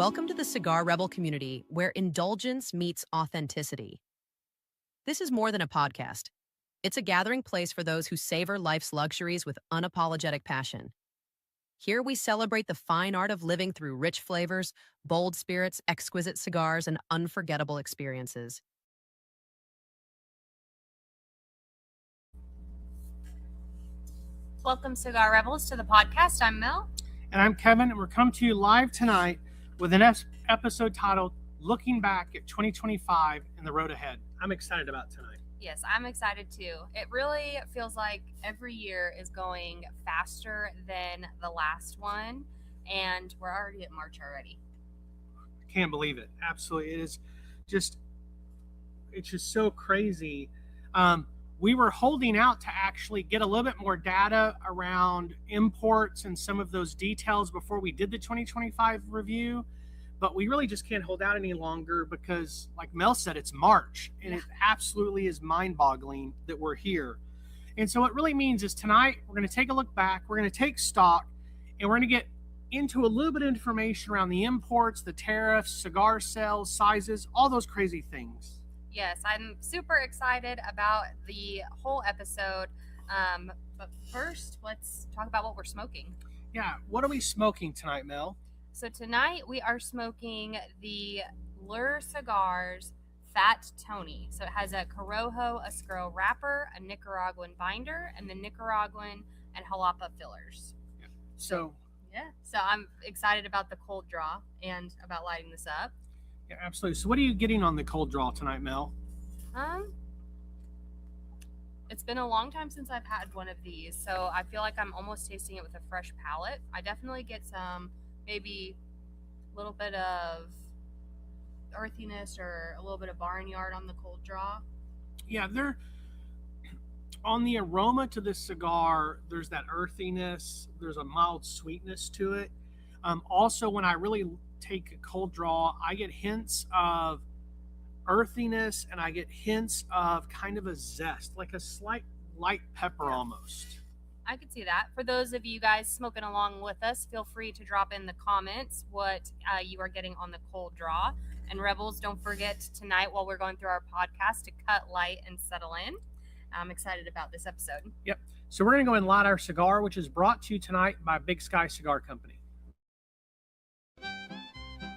Welcome to the Cigar Rebel community, where indulgence meets authenticity. This is more than a podcast. It's a gathering place for those who savor life's luxuries with unapologetic passion. Here we celebrate the fine art of living through rich flavors, bold spirits, exquisite cigars, and unforgettable experiences. Welcome, Cigar Rebels, to the podcast. I'm Mel. And I'm Kevin, and we're coming to you live tonight with an episode titled Looking Back at 2025 and the Road Ahead. I'm excited about tonight. Yes, I'm excited too. It really feels like every year is going faster than the last one, and we're already at March already. I can't believe it. Absolutely. It's just so crazy. We were holding out to actually get a little bit more data around imports and some of those details before we did the 2025 review, but we really just can't hold out any longer because, like Mel said, it's March, and it absolutely is mind-boggling that we're here. And so what it really means is tonight we're going to take a look back, we're going to take stock, and we're going to get into a little bit of information around the imports, the tariffs, cigar sales, sizes, all those crazy things. Yes, I'm super excited about the whole episode. But first, let's talk about what we're smoking. Yeah, what are we smoking tonight, Mel? So tonight we are smoking the Lure Cigars Fat Tony. So it has a Corojo Oscuro wrapper, a Nicaraguan binder, and the Nicaraguan and Jalapa fillers. Yeah. So I'm excited about the cold draw and about lighting this up. Yeah, absolutely. So what are you getting on the cold draw tonight, Mel? It's been a long time since I've had one of these, so I feel like I'm almost tasting it with a fresh palate. I definitely get some, maybe a little bit of earthiness or a little bit of barnyard on the cold draw. Yeah, on the aroma to this cigar, there's that earthiness, there's a mild sweetness to it. Also, when I really take a cold draw, I get hints of earthiness and I get hints of kind of a zest, like a slight light pepper almost. I could see that. For those of you guys smoking along with us, feel free to drop in the comments what you are getting on the cold draw. And Rebels, don't forget tonight while we're going through our podcast to cut light and settle in. I'm excited about this episode. Yep. So we're going to go and light our cigar, which is brought to you tonight by Big Sky Cigar Company.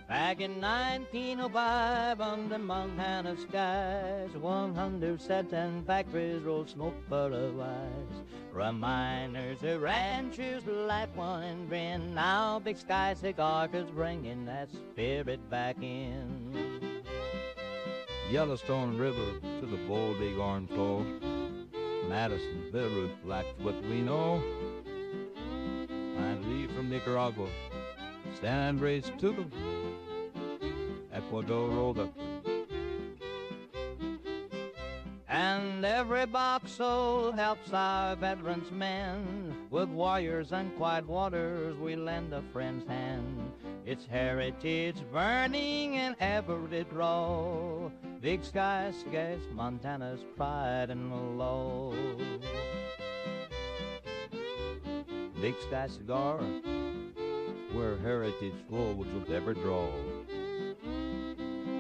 Back in 1905, under Montana skies, 100 satin factories rolled smoke for a while. Reminders of ranchers' life, one and grin. Now Big Sky Cigar is bringing that spirit back in. Yellowstone River to the bold bighorn flow. Madison, Beirut, like what we know. And leave from Nicaragua. San Andres to the Ecuador rolled. And every box soul helps our veterans men. With warriors and quiet waters, we lend a friend's hand. It's heritage burning in every draw. Big Sky Cigars, Montana's pride and law. Big Sky Cigar, where heritage flows with every draw.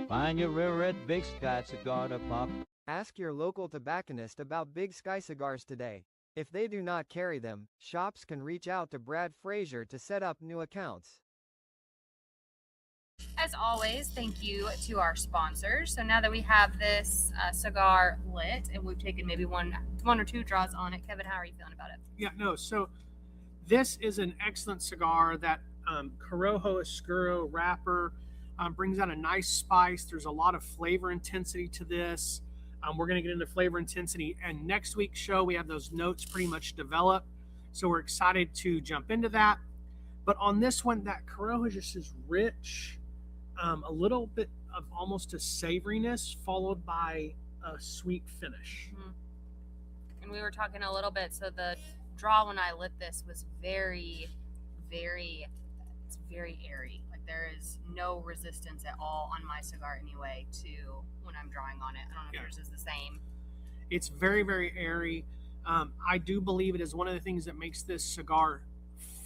Find your rare at Big Sky Cigar to pop. Ask your local tobacconist about Big Sky Cigars today. If they do not carry them, shops can reach out to Brad Frazier to set up new accounts. As always, thank you to our sponsors. So now that we have this cigar lit and we've taken maybe one or two draws on it, Kevin, how are you feeling about it? Yeah, no. So this is an excellent cigar. That Corojo Oscuro wrapper brings out a nice spice. There's a lot of flavor intensity to this. We're going to get into flavor intensity, and next week's show we have those notes pretty much developed. So we're excited to jump into that. But on this one, that Corojo just is rich, a little bit of almost a savoriness followed by a sweet finish. Mm-hmm. And we were talking a little bit. So the draw when I lit this was very, very, it's very airy. Like there is no resistance at all on my cigar anyway to when I'm drawing on it. I don't know if yours is the same. It's very, very airy. I do believe it is one of the things that makes this cigar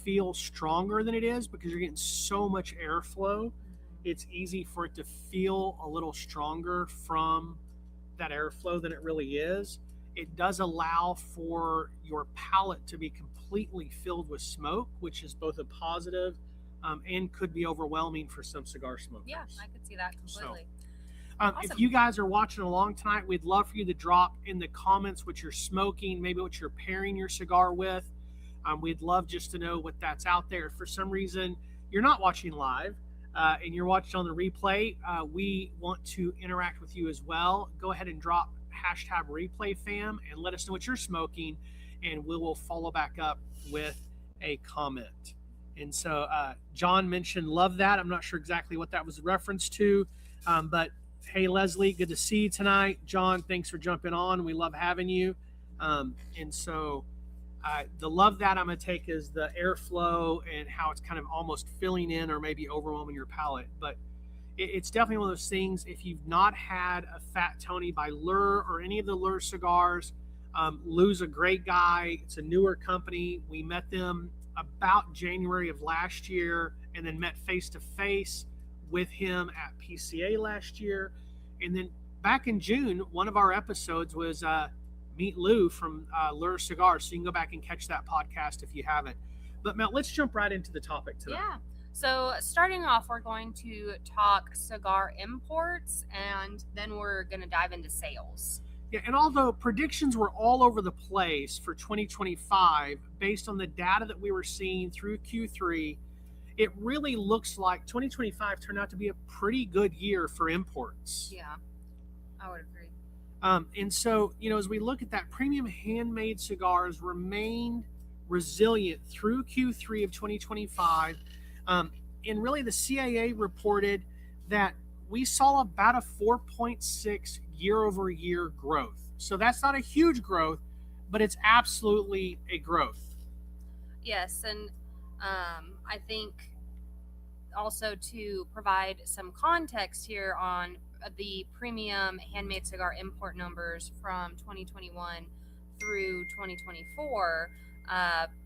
feel stronger than it is because you're getting so much airflow. it's easy for it to feel a little stronger from that airflow than it really is. It does allow for your palate to be completely filled with smoke, which is both a positive and could be overwhelming for some cigar smokers. Yeah, I could see that completely. If Awesome. you guys are watching along tonight, we'd love for you to drop in the comments what you're smoking, maybe what you're pairing your cigar with. We'd love just to know what that's out there. If for some reason you're not watching live and you're watching on the replay, we want to interact with you as well. Go ahead and drop #ReplayFam and let us know what you're smoking, and we will follow back up with a comment. And so John mentioned love that. I'm not sure exactly what that was a reference to, but hey, Leslie, good to see you tonight. John, thanks for jumping on. We love having you. And so the love that I'm going to take is the airflow and how it's kind of almost filling in or maybe overwhelming your palate. But it's definitely one of those things. If you've not had a Fat Tony by Lure or any of the Lure cigars, Lou's a great guy. It's a newer company. We met them about January of last year and then met face-to-face with him at PCA last year. And then back in June, one of our episodes was Meet Lou from Lure Cigars. So you can go back and catch that podcast if you haven't. But Mel, let's jump right into the topic today. Yeah. So starting off, we're going to talk cigar imports, and then we're going to dive into sales. Yeah, and although predictions were all over the place for 2025, based on the data that we were seeing through Q3, it really looks like 2025 turned out to be a pretty good year for imports. Yeah, I would agree. And so, as we look at that, premium handmade cigars remained resilient through Q3 of 2025. And really, the CAA reported that we saw about a 4.6 year-over-year growth. So that's not a huge growth, but it's absolutely a growth. Yes, and I think also to provide some context here on the premium handmade cigar import numbers from 2021 through 2024,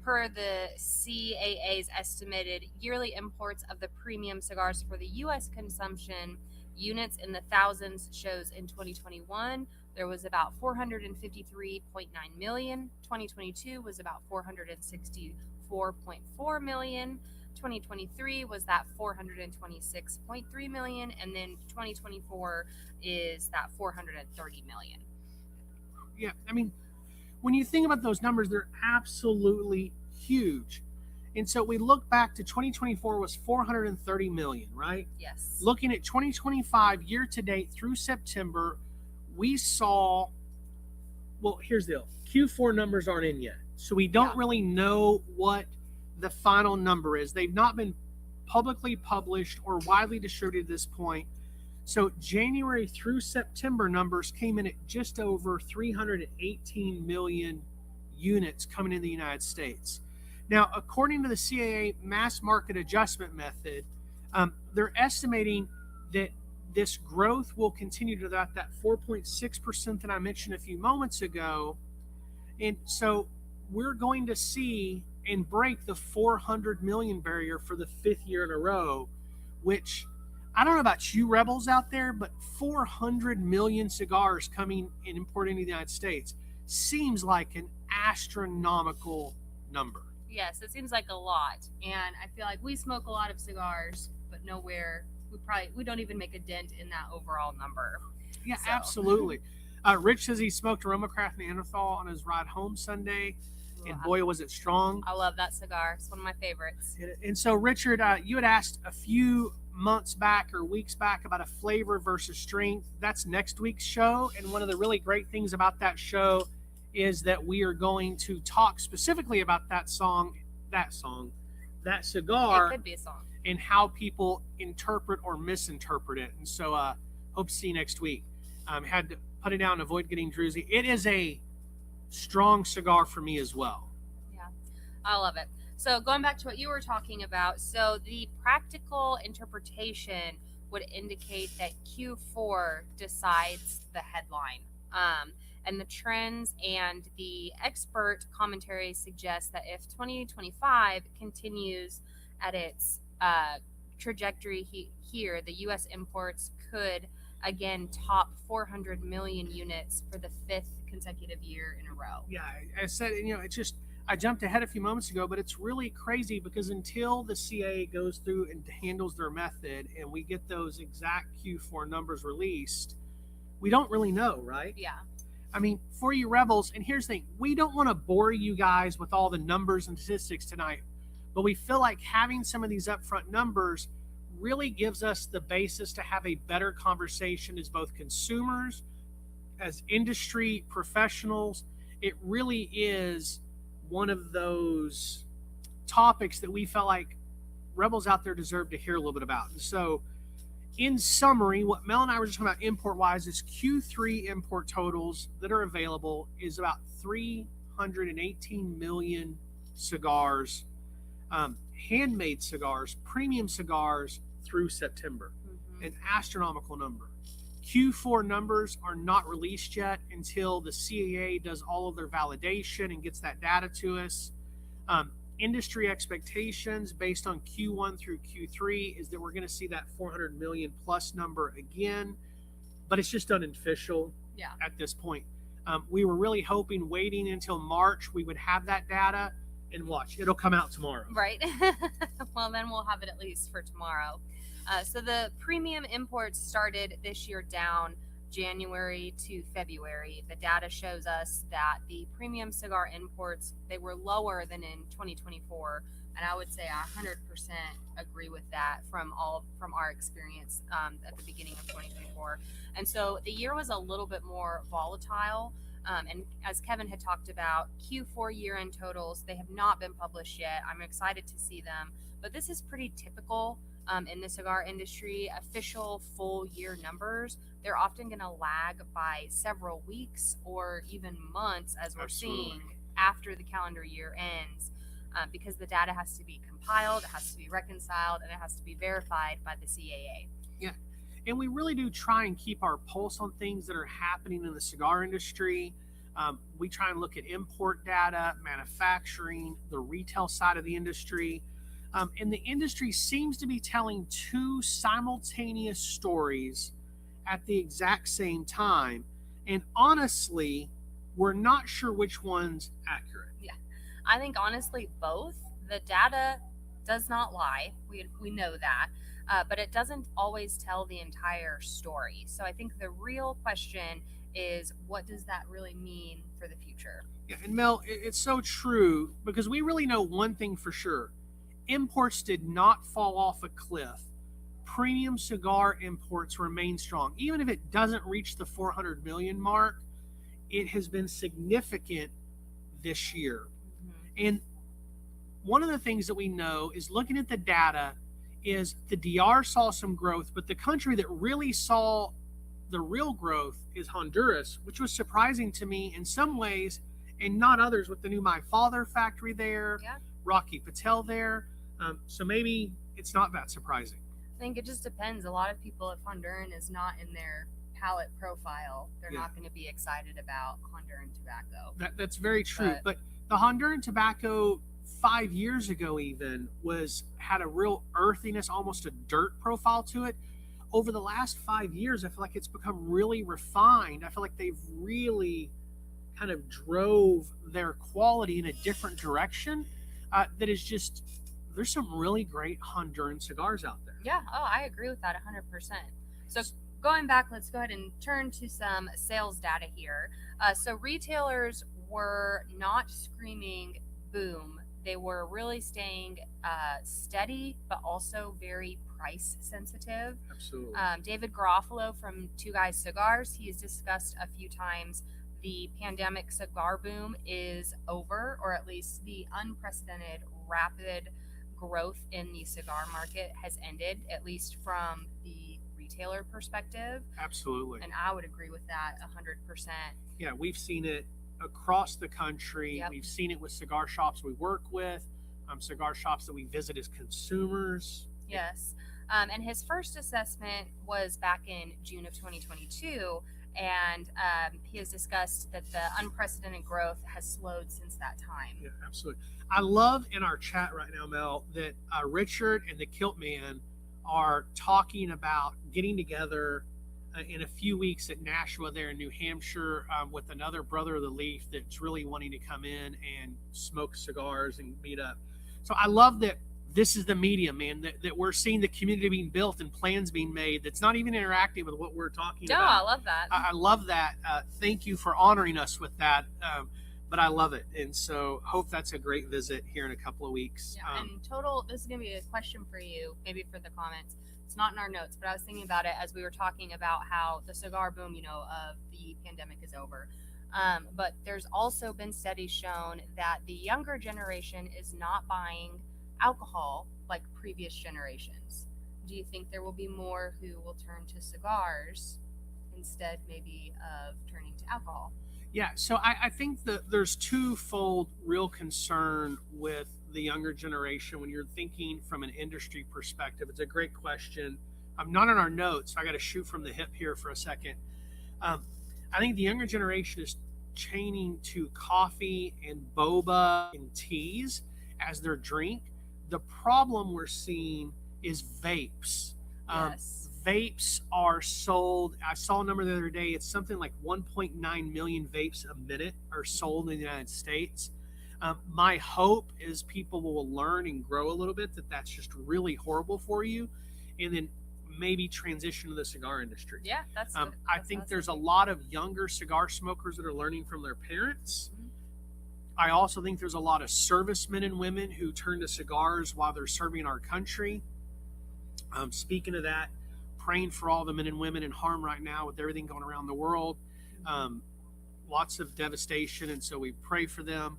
per the CAA's estimated yearly imports of the premium cigars for the U.S. consumption, units in the thousands shows in 2021 there was about 453.9 million. 2022 was about 464.4 million. 2023 was that 426.3 million, and then 2024 is that 430 million. Yeah, I mean, when you think about those numbers, they're absolutely huge. And so we look back to 2024 was 430 million, right? Yes. Looking at 2025 year to date through September, we saw, well, here's the deal. Q4 numbers aren't in yet. So we don't really know what the final number is. They've not been publicly published or widely distributed at this point. So January through September numbers came in at just over 318 million units coming in the United States. Now, according to the CAA mass market adjustment method, they're estimating that this growth will continue to that 4.6% that I mentioned a few moments ago. And so we're going to see and break the 400 million barrier for the 5th year in a row, which I don't know about you rebels out there, but 400 million cigars coming and importing to the United States seems like an astronomical number. Yes, it seems like a lot. And I feel like we smoke a lot of cigars, but nowhere, we don't even make a dent in that overall number. Yeah, so. Absolutely. Rich says he smoked Aromacraft Neanderthal on his ride home Sunday. And boy, was it strong. I love that cigar. It's one of my favorites. And so, Richard, you had asked a few months back or weeks back about a flavor versus strength. That's next week's show. And one of the really great things about that show is that we are going to talk specifically about that cigar. It could be a song. And how people interpret or misinterpret it. And so, hope to see you next week. Had to put it down and avoid getting droozy. It is a strong cigar for me as well. Yeah, I love it. So going back to what you were talking about, so the practical interpretation would indicate that Q4 decides the headline. And the trends and the expert commentary suggest that if 2025 continues at its trajectory here, the U.S. imports could again top 400 million units for the 5th consecutive year in a row. Yeah, I said, it's just, I jumped ahead a few moments ago, but it's really crazy because until the CA goes through and handles their method and we get those exact Q4 numbers released, we don't really know, right? Yeah. I mean, for you rebels, and here's the thing, we don't want to bore you guys with all the numbers and statistics tonight, but we feel like having some of these upfront numbers really gives us the basis to have a better conversation as both consumers, as industry professionals. It really is one of those topics that we felt like rebels out there deserve to hear a little bit about. And so, in summary, what Mel and I were just talking about import-wise is Q3 import totals that are available is about 318 million cigars, handmade cigars, premium cigars through September, an astronomical number. Q4 numbers are not released yet until the CAA does all of their validation and gets that data to us. Industry expectations based on Q1 through Q3 is that we're going to see that 400 million plus number again, but it's just unofficial at this point. We were really hoping waiting until March we would have that data, and watch, it'll come out tomorrow. Right. Well, then we'll have it at least for tomorrow. So the premium imports started this year down January to February. The data shows us that the premium cigar imports, they were lower than in 2024, and I would say I 100% agree with that from our experience at the beginning of 2024. And so the year was a little bit more volatile. And as Kevin had talked about, Q4 year-end totals, they have not been published yet. I'm excited to see them, but this is pretty typical in the cigar industry. Official full year numbers, they're often going to lag by several weeks or even months, as we're seeing after the calendar year ends, because the data has to be compiled, it has to be reconciled, and it has to be verified by the CAA. Yeah. And we really do try and keep our pulse on things that are happening in the cigar industry. We try and look at import data, manufacturing, the retail side of the industry. And the industry seems to be telling two simultaneous stories at the exact same time. And honestly, we're not sure which one's accurate. Yeah, I think honestly both. The data does not lie. We know that. But it doesn't always tell the entire story. So I think the real question is, what does that really mean for the future? Yeah, and Mel, it's so true because we really know one thing for sure. Imports did not fall off a cliff. Premium cigar imports remain strong. Even if it doesn't reach the 400 million mark, it has been significant this year. And one of the things that we know is looking at the data is the DR saw some growth, but the country that really saw the real growth is Honduras, which was surprising to me in some ways and not others, with the new My Father factory there, Rocky Patel there. So maybe it's not that surprising. I think it just depends. A lot of people, if Honduran is not in their palate profile, they're not going to be excited about Honduran tobacco. That's very true. But the Honduran tobacco 5 years ago even had a real earthiness, almost a dirt profile to it. Over the last 5 years, I feel like it's become really refined. I feel like they've really kind of drove their quality in a different direction. That is just, there's some really great Honduran cigars out there. Yeah, I agree with that 100%. So going back, let's go ahead and turn to some sales data here. So retailers were not screaming boom. They were really staying steady, but also very price sensitive. Absolutely. David Garofalo from Two Guys Cigars, he has discussed a few times the pandemic cigar boom is over, or at least the unprecedented rapid growth in the cigar market has ended, at least from the retailer perspective. Absolutely. And I would agree with that 100%. Yeah, we've seen it across the country. Yep. We've seen it with cigar shops we work with, cigar shops that we visit as consumers. Yes. And his first assessment was back in June of 2022. And he has discussed that the unprecedented growth has slowed since that time. Yeah, absolutely. I love in our chat right now, Mel, that Richard and the Kilt Man are talking about getting together in a few weeks at Nashua there in New Hampshire with another brother of the leaf that's really wanting to come in and smoke cigars and meet up. So I love that this is the medium, man, that we're seeing the community being built and plans being made that's not even interacting with what we're talking No, about. I love that. I love that. Thank you for honoring us with that. But I love it. And so hope that's a great visit here in a couple of weeks. Yeah, and total, this is going to be a question for you, maybe for the comments. It's not in our notes, but I was thinking about it as we were talking about how the cigar boom, of the pandemic is over. But there's also been studies shown that the younger generation is not buying alcohol like previous generations. Do you think there will be more who will turn to cigars instead maybe of turning to alcohol? Yeah, so I think that there's twofold real concern with the younger generation when you're thinking from an industry perspective. It's a great question. I'm not in our notes, so I got to shoot from the hip here for a second. I think the younger generation is chaining to coffee and boba and teas as their drink. The problem we're seeing is vapes. Yes. Vapes are sold. I saw a number the other day. It's something like 1.9 million vapes a minute are sold in the United States. My hope is people will learn and grow a little bit that that's just really horrible for you, and then maybe transition to the cigar industry. Yeah, that's. I think there's a lot of younger cigar smokers that are learning from their parents. I also think there's a lot of servicemen and women who turn to cigars while they're serving our country. Speaking of that, praying for all the men and women in harm right now with everything going around the world. Lots of devastation, and so we pray for them.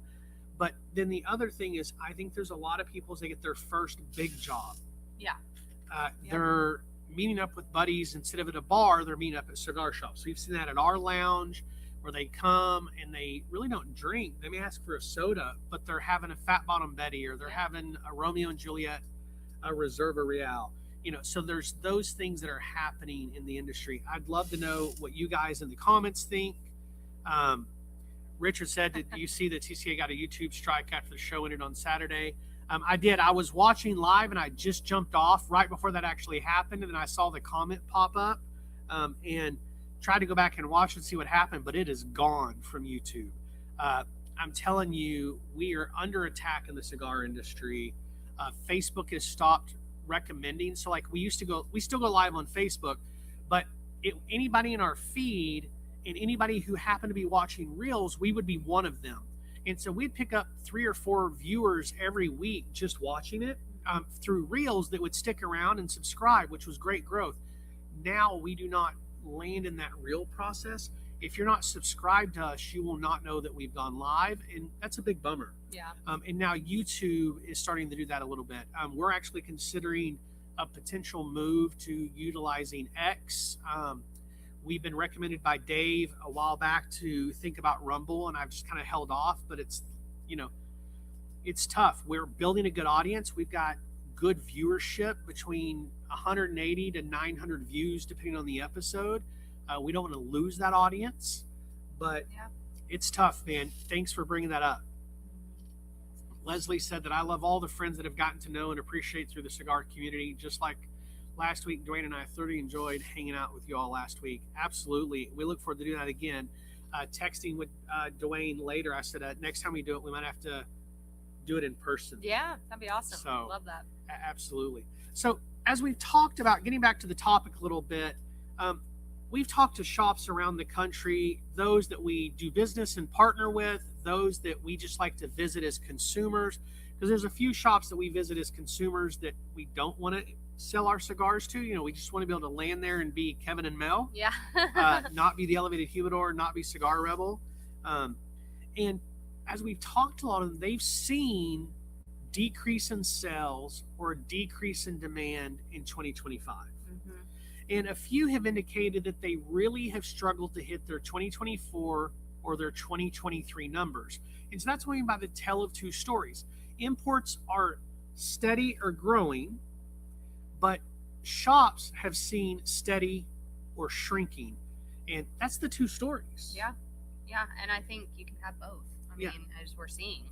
But then the other thing is, I think there's a lot of people as they get their first big job. Yeah. They're meeting up with buddies instead of at a bar. They're meeting up at cigar shops. We've seen that at our lounge, where they come and they really don't drink. They may ask for a soda, but they're having a Fat Bottom Betty, or they're having a Romeo and Juliet, a Reserva Real. So there's those things that are happening in the industry. I'd love to know what you guys in the comments think. Richard said, did you see that TCA got a YouTube strike after the show ended on Saturday? I did. I was watching live and I just jumped off right before that actually happened. And then I saw the comment pop up and tried to go back and watch and see what happened, but it is gone from YouTube. I'm telling you, we are under attack in the cigar industry. Facebook has stopped recommending. So like we still go live on Facebook, but anybody in our feed and anybody who happened to be watching Reels, we would be one of them. And so we'd pick up 3 or 4 viewers every week just watching it through Reels that would stick around and subscribe, which was great growth. Now we do not land in that Reel process. If you're not subscribed to us, you will not know that we've gone live, and that's a big bummer. Yeah. And now YouTube is starting to do that a little bit. We're actually considering a potential move to utilizing X. We've been recommended by Dave a while back to think about Rumble, and I've just kind of held off, but it's tough. We're building a good audience. We've got good viewership, between 180 to 900 views, depending on the episode. We don't want to lose that audience, but it's tough, man. Thanks for bringing that up. Leslie said that I love all the friends that have gotten to know and appreciate through the cigar community. Just like last week, Dwayne and I thoroughly enjoyed hanging out with you all last week. Absolutely. We look forward to doing that again. Texting with Dwayne later, I said, next time we do it, we might have to do it in person. Yeah, that'd be awesome. So, love that. Absolutely. So as we've talked about, getting back to the topic a little bit, we've talked to shops around the country, those that we do business and partner with, those that we just like to visit as consumers, because there's a few shops that we visit as consumers that we don't want to sell our cigars to. We just want to be able to land there and be Kevin and Mel. Yeah. Not be the Elevated Humidor, not be Cigar Rebel. And as we've talked to a lot of them, they've seen decrease in sales or a decrease in demand in 2025. And a few have indicated that they really have struggled to hit their 2024 or their 2023 numbers. And so that's what I mean by the tale of two stories. Imports are steady or growing, but shops have seen steady or shrinking. And that's the two stories. Yeah. Yeah. And I think you can have both. I mean, as we're seeing.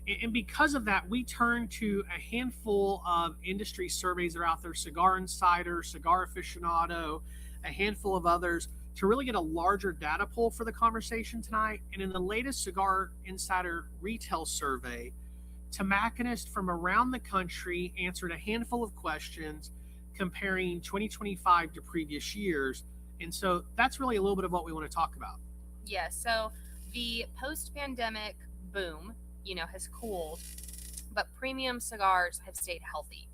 And because of that, we turn to a handful of industry surveys that are out there, Cigar Insider, Cigar Aficionado, a handful of others, to really get a larger data pool for the conversation tonight. And in the latest Cigar Insider retail survey, tobacconists from around the country answered a handful of questions comparing 2025 to previous years. And so that's really a little bit of what we want to talk about. Yeah, so the post-pandemic boom, has cooled, but premium cigars have stayed healthy.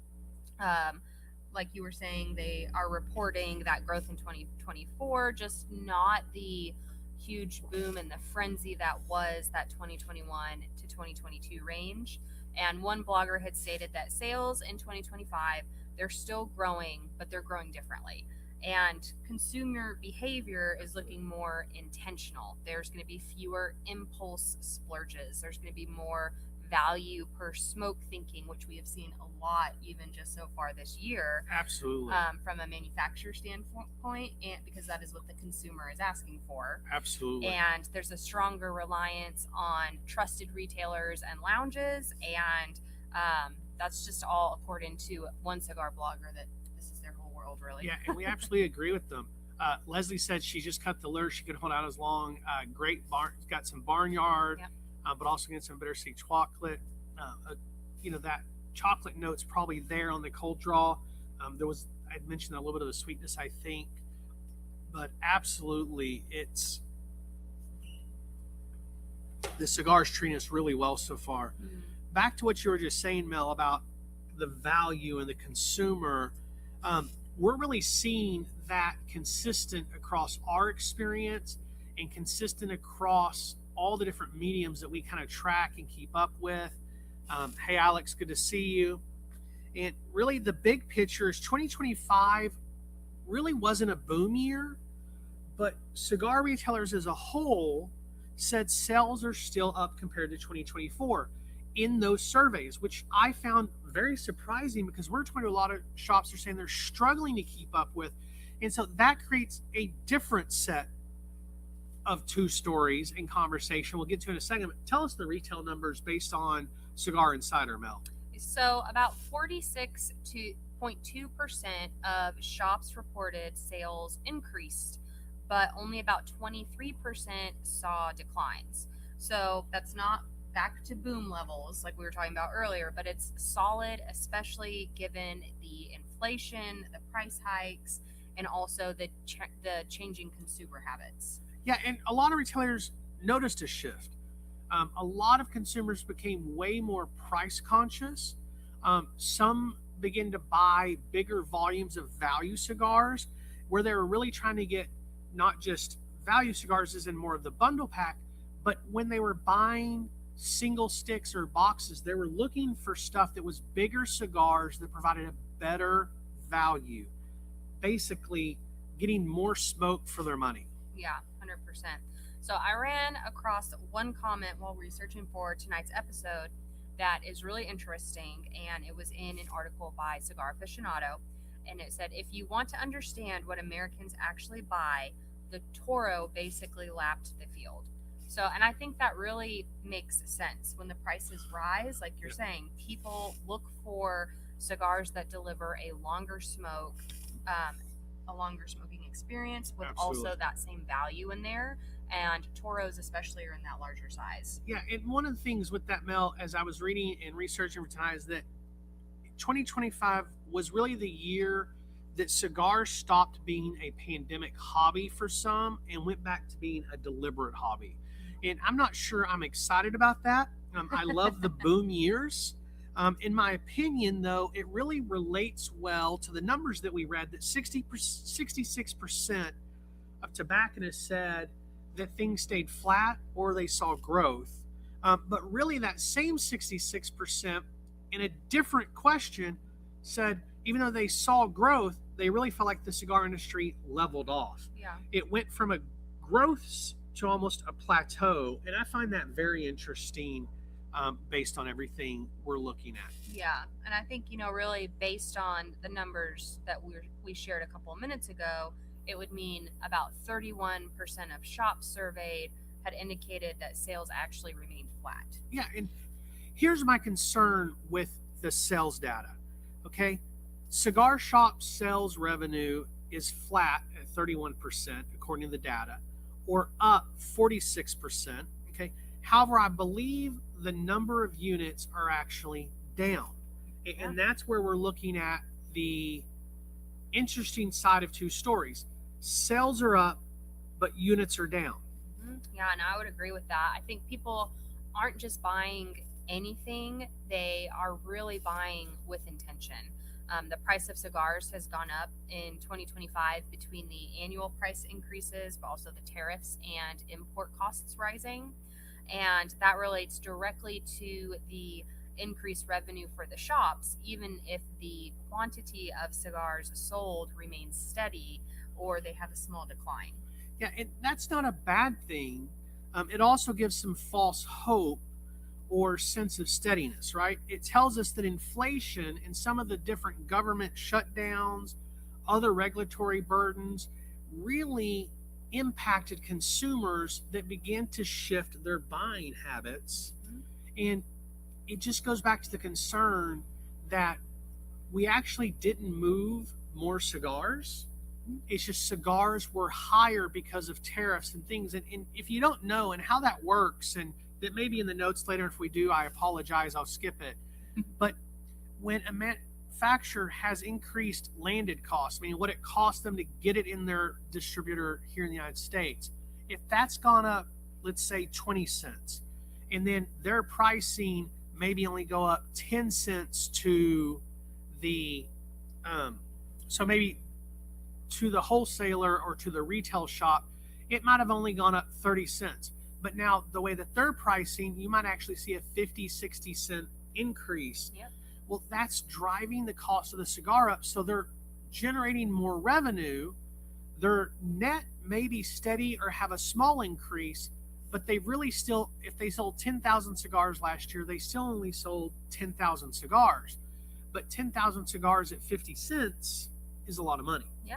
Like you were saying, they are reporting that growth in 2024, just not the huge boom and the frenzy that was that 2021 to 2022 range. And one blogger had stated that sales in 2025, they're still growing, but they're growing differently. And consumer behavior is looking more intentional. There's going to be fewer impulse splurges. There's going to be more value per smoke thinking, which we have seen a lot even just so far this year. Absolutely. From a manufacturer standpoint, and because that is what the consumer is asking for. Absolutely. And there's a stronger reliance on trusted retailers and lounges, and that's just all according to one cigar blogger that this is their whole world, really. Yeah, and we absolutely agree with them. Leslie said she just cut the lure. She could hold out as long. Great barn, got some barnyard, Yep. But also get some bittersweet chocolate. That chocolate note's probably there on the cold draw. I'd mentioned a little bit of the sweetness, I think, but absolutely, the cigar's treating us really well so far. Mm-hmm. Back to what you were just saying, Mel, about the value and the consumer. We're really seeing that consistent across our experience and consistent across all the different mediums that we kind of track and keep up with. Hey, Alex, good to see you. And really, the big picture is 2025 really wasn't a boom year, but cigar retailers as a whole said sales are still up compared to 2024 in those surveys, which I found very surprising because we're talking to a lot of shops that are saying they're struggling to keep up with. And so that creates a different set of two stories in conversation we'll get to in a second. But tell us the retail numbers based on Cigar Insider, Mel. So about 46.2% of shops reported sales increased, but only about 23% saw declines. So that's not back to boom levels like we were talking about earlier, but it's solid, especially given the inflation, the price hikes, and also the changing consumer habits. Yeah, and a lot of retailers noticed a shift. A lot of consumers became way more price conscious. Some began to buy bigger volumes of value cigars where they were really trying to get not just value cigars as in more of the bundle pack, but when they were buying single sticks or boxes, they were looking for stuff that was bigger cigars that provided a better value. Basically, getting more smoke for their money. Yeah, 100%. So I ran across one comment while researching for tonight's episode that is really interesting, and it was in an article by Cigar Aficionado, and it said, if you want to understand what Americans actually buy, the Toro basically lapped the field. So, and I think that really makes sense. When the prices rise, like you're saying, people look for cigars that deliver a longer smoke, a longer smoking experience with Absolutely. also that same value in there. And Toros especially are in that larger size. Yeah, and one of the things with that, Mel, as I was reading and researching for tonight, is that 2025 was really the year that cigars stopped being a pandemic hobby for some and went back to being a deliberate hobby. And I'm not sure I'm excited about that. I love the boom years. In my opinion, though, it really relates well to the numbers that we read, that 66% of tobacconists said that things stayed flat or they saw growth. But really that same 66% in a different question said, even though they saw growth, they really felt like the cigar industry leveled off. Yeah. It went from a growth to almost a plateau. And I find that very interesting based on everything we're looking at. Yeah. And I think, really based on the numbers that we shared a couple of minutes ago, it would mean about 31% of shops surveyed had indicated that sales actually remained flat. Yeah, and Here's my concern with the sales data. Okay, cigar shop sales revenue is flat at 31% according to the data, or up 46%. Okay, however, I believe the number of units are actually down, and that's where we're looking at the interesting side of two stories. Sales are up, but units are down. Yeah, and I would agree with that. I think people aren't just buying anything, they are really buying with intention. The price of cigars has gone up in 2025 between the annual price increases, but also the tariffs and import costs rising. And that relates directly to the increased revenue for the shops, even if the quantity of cigars sold remains steady or they have a small decline. Yeah, and that's not a bad thing. It also gives some false hope or sense of steadiness, right? It tells us that inflation and some of the different government shutdowns, other regulatory burdens really impacted consumers that began to shift their buying habits. And it just goes back to the concern that we actually didn't move more cigars. It's just cigars were higher because of tariffs and things. And if you don't know and how that works, and that maybe in the notes later, if we do, I apologize, I'll skip it. But when a manufacturer has increased landed costs, meaning what it costs them to get it in their distributor here in the United States, if that's gone up, let's say 20 cents, and then their pricing maybe only go up 10 cents to the, so maybe to the wholesaler or to the retail shop, it might have only gone up 30 cents. But now the way that they're pricing, you might actually see a 50, 60 cent increase. Yep. Well, that's driving the cost of the cigar up. So they're generating more revenue. Their net may be steady or have a small increase, but they really still, if they sold 10,000 cigars last year, they still only sold 10,000 cigars. But 10,000 cigars at 50 cents is a lot of money. Yeah.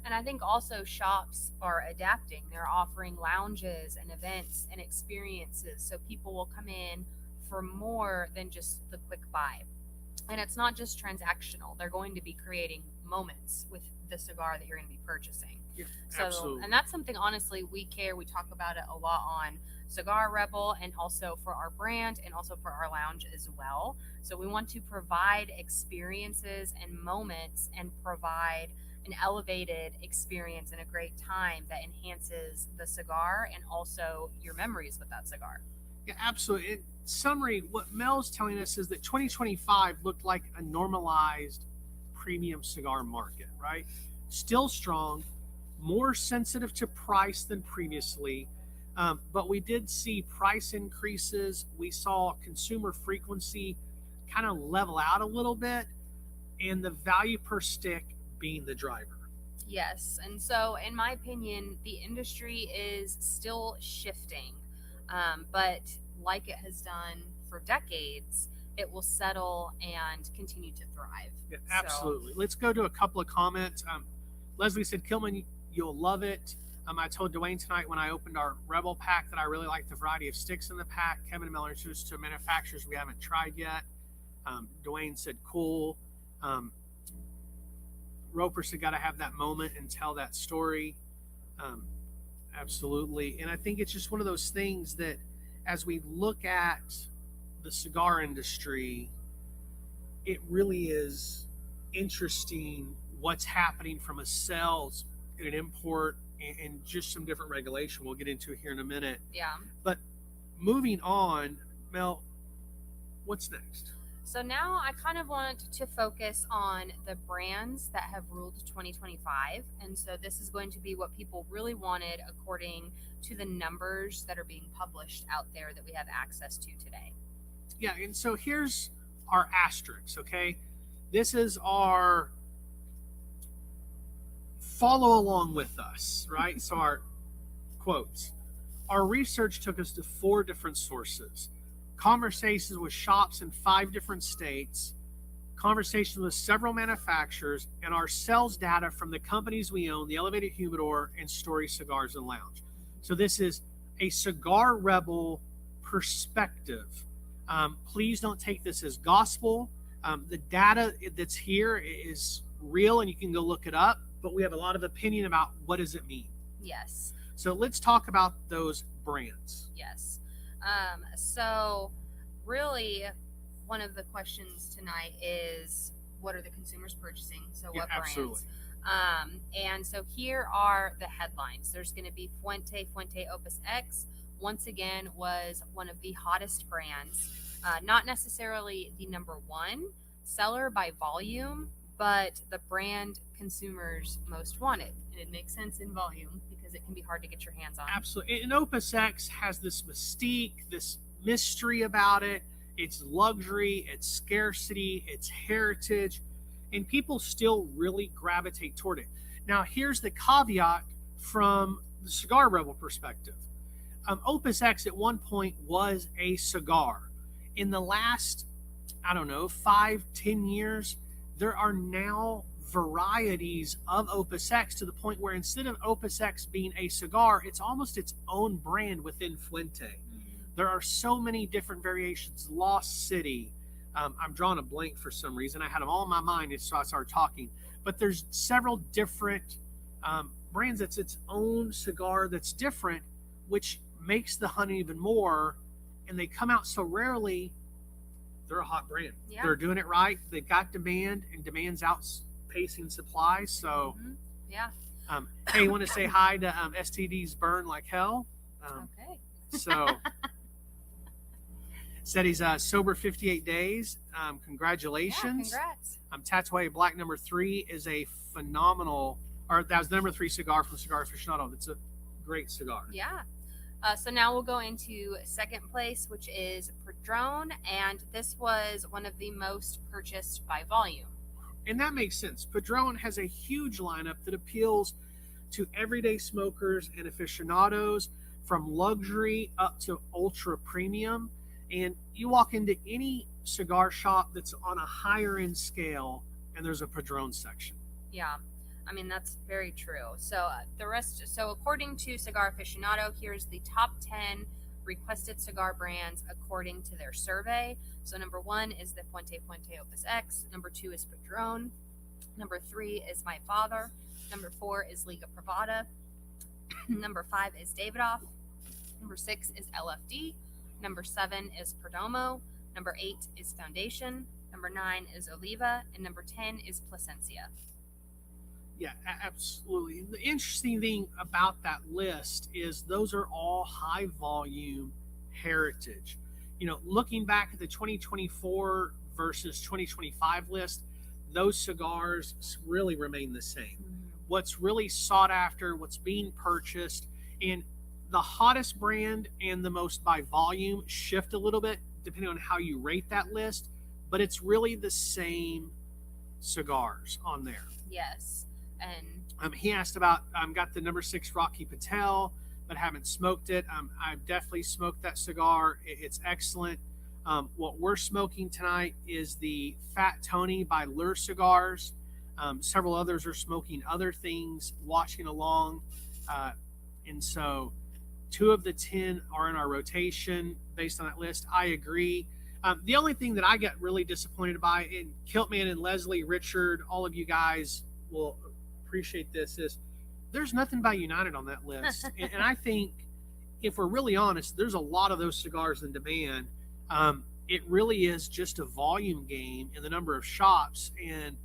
And I think also shops are adapting. They're offering lounges and events and experiences, so people will come in for more than just the quick buy. And it's not just transactional. They're going to be creating moments with the cigar that you're going to be purchasing. Yeah, so, absolutely. And that's something, honestly, we care. We talk about it a lot on Cigar Rebel, and also for our brand and also for our lounge as well. So we want to provide experiences and moments and provide an elevated experience and a great time that enhances the cigar and also your memories with that cigar. Yeah, absolutely. In summary, what Mel's telling us is that 2025 looked like a normalized premium cigar market, right? Still strong, more sensitive to price than previously, but we did see price increases. We saw consumer frequency kind of level out a little bit, and the value per stick being the driver. Yes, and so in my opinion, the industry is still shifting, but like it has done for decades, it will settle and continue to thrive. Yeah, absolutely. So, let's go to a couple of comments. Leslie said, Kilman, you'll love it. I told Dwayne tonight when I opened our Rebel pack that I really like the variety of sticks in the pack. Kevin and Mel introduced to manufacturers we haven't tried yet. Dwayne said, cool. Roper said, got to have that moment and tell that story. Absolutely. And I think it's just one of those things that as we look at the cigar industry, it really is interesting what's happening from a sales and an import and just some different regulation we'll get into here in a minute. Yeah. But moving on, Mel, what's next? So now I kind of want to focus on the brands that have ruled 2025. And so this is going to be what people really wanted according to the numbers that are being published out there that we have access to today. Yeah, and so here's our asterisks, okay? This is our follow along with us, right? So our quotes. Our research took us to 4 different sources. Conversations with shops in 5 different states, conversations with several manufacturers, and our sales data from the companies we own, the Elevated Humidor and Story Cigars and Lounge. So this is a Cigar Rebel perspective. Please don't take this as gospel. The data that's here is real, and you can go look it up, but we have a lot of opinion about what does it mean. Yes. So let's talk about those brands. Yes. So really, one of the questions tonight is, what are the consumers purchasing? So what brands? Absolutely. And so here are the headlines. There's going to be Fuente Opus X, once again, was one of the hottest brands. Not necessarily the number one seller by volume, but the brand consumers most wanted. And it makes sense in volume because it can be hard to get your hands on. Absolutely. And Opus X has this mystique, this mystery about it. It's luxury, it's scarcity, it's heritage, and people still really gravitate toward it. Now, here's the caveat from the Cigar Rebel perspective. Opus X at one point was a cigar. In the last, 5-10 years, there are now varieties of Opus X to the point where instead of Opus X being a cigar, it's almost its own brand within Fuente. There are so many different variations. Lost City. I'm drawing a blank for some reason. I had them all in my mind so I started talking. But there's several different brands that's its own cigar that's different, which makes the hunt even more. And they come out so rarely. They're a hot brand. Yeah. They're doing it right. They've got demand, and demand's outpacing supply. So, yeah. Hey, you want to say hi to STDs Burn Like Hell? Okay. So, said he's sober 58 days. Congratulations. Yeah, congrats. Tatuaje Black number 3 is a phenomenal, or that was the number 3 cigar from Cigar Aficionado. It's a great cigar. Yeah. So now we'll go into second place, which is Padron, and this was one of the most purchased by volume. And that makes sense. Padron has a huge lineup that appeals to everyday smokers and aficionados, from luxury up to ultra premium. And you walk into any cigar shop that's on a higher end scale, and there's a Padron section. Yeah. I mean, that's very true. So according to Cigar Aficionado, here's the top 10 requested cigar brands according to their survey. So number 1 is the Fuente Opus X. Number 2 is Padron. Number 3 is My Father. Number 4 is Liga Privada. Number 5 is Davidoff. Number 6 is LFD. Number 7 is Perdomo. Number 8 is Foundation. Number 9 is Oliva. And number 10 is Plasencia. Yeah, absolutely. The interesting thing about that list is those are all high volume heritage. Looking back at the 2024 versus 2025 list, those cigars really remain the same. What's really sought after, what's being purchased, and the hottest brand and the most by volume shift a little bit depending on how you rate that list, but it's really the same cigars on there. Yes. And he asked about, got the number 6 Rocky Patel, but haven't smoked it. I've definitely smoked that cigar. It's excellent. What we're smoking tonight is the Fat Tony by Lure Cigars. Several others are smoking other things, watching along. And so 2 of the 10 are in our rotation based on that list. I agree. The only thing that I got really disappointed by, and Kiltman and Leslie, Richard, all of you guys will appreciate this, is there's nothing by United on that list. And I think if we're really honest, there's a lot of those cigars in demand. It really is just a volume game in the number of shops and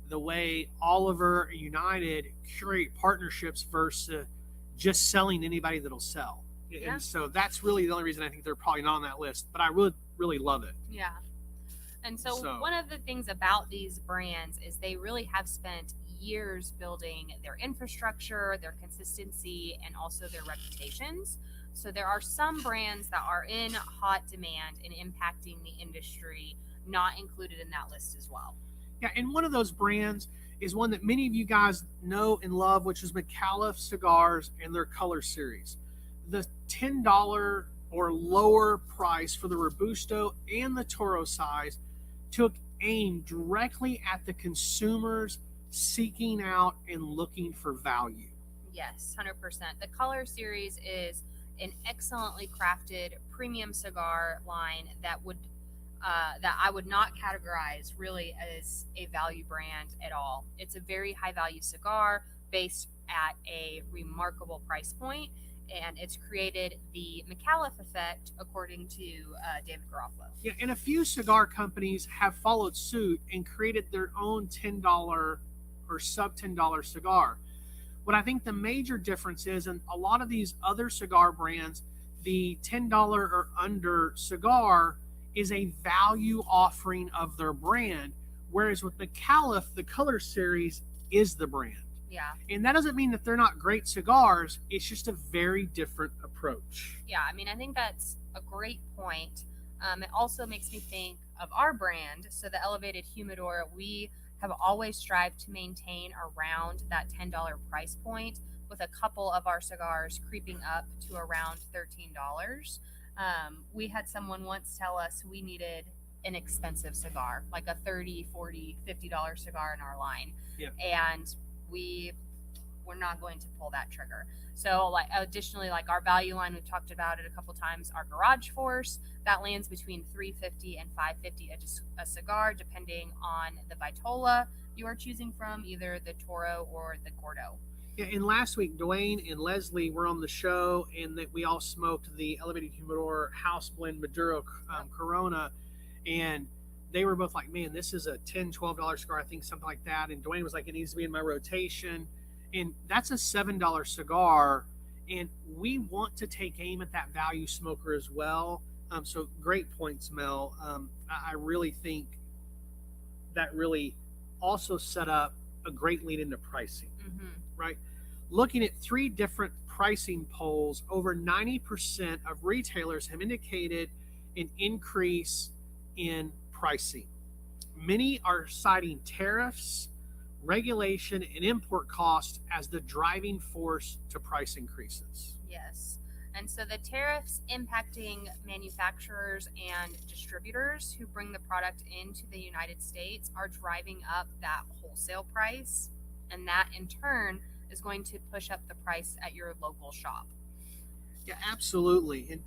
the way Oliver and United curate partnerships versus just selling anybody that'll sell. Yeah. And so that's really the only reason I think they're probably not on that list, but I really, really love it. Yeah. And so one of the things about these brands is they really have spent years building their infrastructure, their consistency, and also their reputations. So there are some brands that are in hot demand and impacting the industry, not included in that list as well. Yeah, and one of those brands is one that many of you guys know and love, which is McAuliffe Cigars and their Color Series. The $10 or lower price for the Robusto and the Toro size took aim directly at the consumers seeking out and looking for value. Yes, 100%. The Color Series is an excellently crafted premium cigar line that would that I would not categorize really as a value brand at all. It's a very high value cigar based at a remarkable price point, and it's created the McAuliffe effect, according to David Garofalo. Yeah, and a few cigar companies have followed suit and created their own $10 or sub $10 cigar. What I think the major difference is, in a lot of these other cigar brands, the $10 or under cigar is a value offering of their brand, whereas with McAuliffe, the Color Series is the brand. Yeah. And that doesn't mean that they're not great cigars. It's just a very different approach. Yeah, I mean, I think that's a great point. It also makes me think of our brand. So the Elevated Humidor, we have always strived to maintain around that $10 price point, with a couple of our cigars creeping up to around $13. We had someone once tell us we needed an expensive cigar, like a $30, $40, $50 cigar in our line. Yeah. And we're not going to pull that trigger. So, like, additionally, like our value line, we've talked about it a couple times, our Garage Force, that lands between $3.50 and $5.50 a cigar, depending on the Vitola you are choosing from, either the Toro or the Gordo. Yeah, and last week, Dwayne and Leslie were on the show, and that we all smoked the Elevated Humidor House Blend Maduro Corona, and they were both like, man, this is a $10, $12 cigar, I think, something like that. And Dwayne was like, it needs to be in my rotation. And that's a $7 cigar, and we want to take aim at that value smoker as well. So great points, Mel. I really think that really also set up a great lead into pricing, right? Looking at 3 different pricing polls, over 90% of retailers have indicated an increase in pricing. Many are citing tariffs, regulation, and import costs as the driving force to price increases. Yes. And so the tariffs impacting manufacturers and distributors who bring the product into the United States are driving up that wholesale price. And that in turn is going to push up the price at your local shop. Yeah, absolutely. And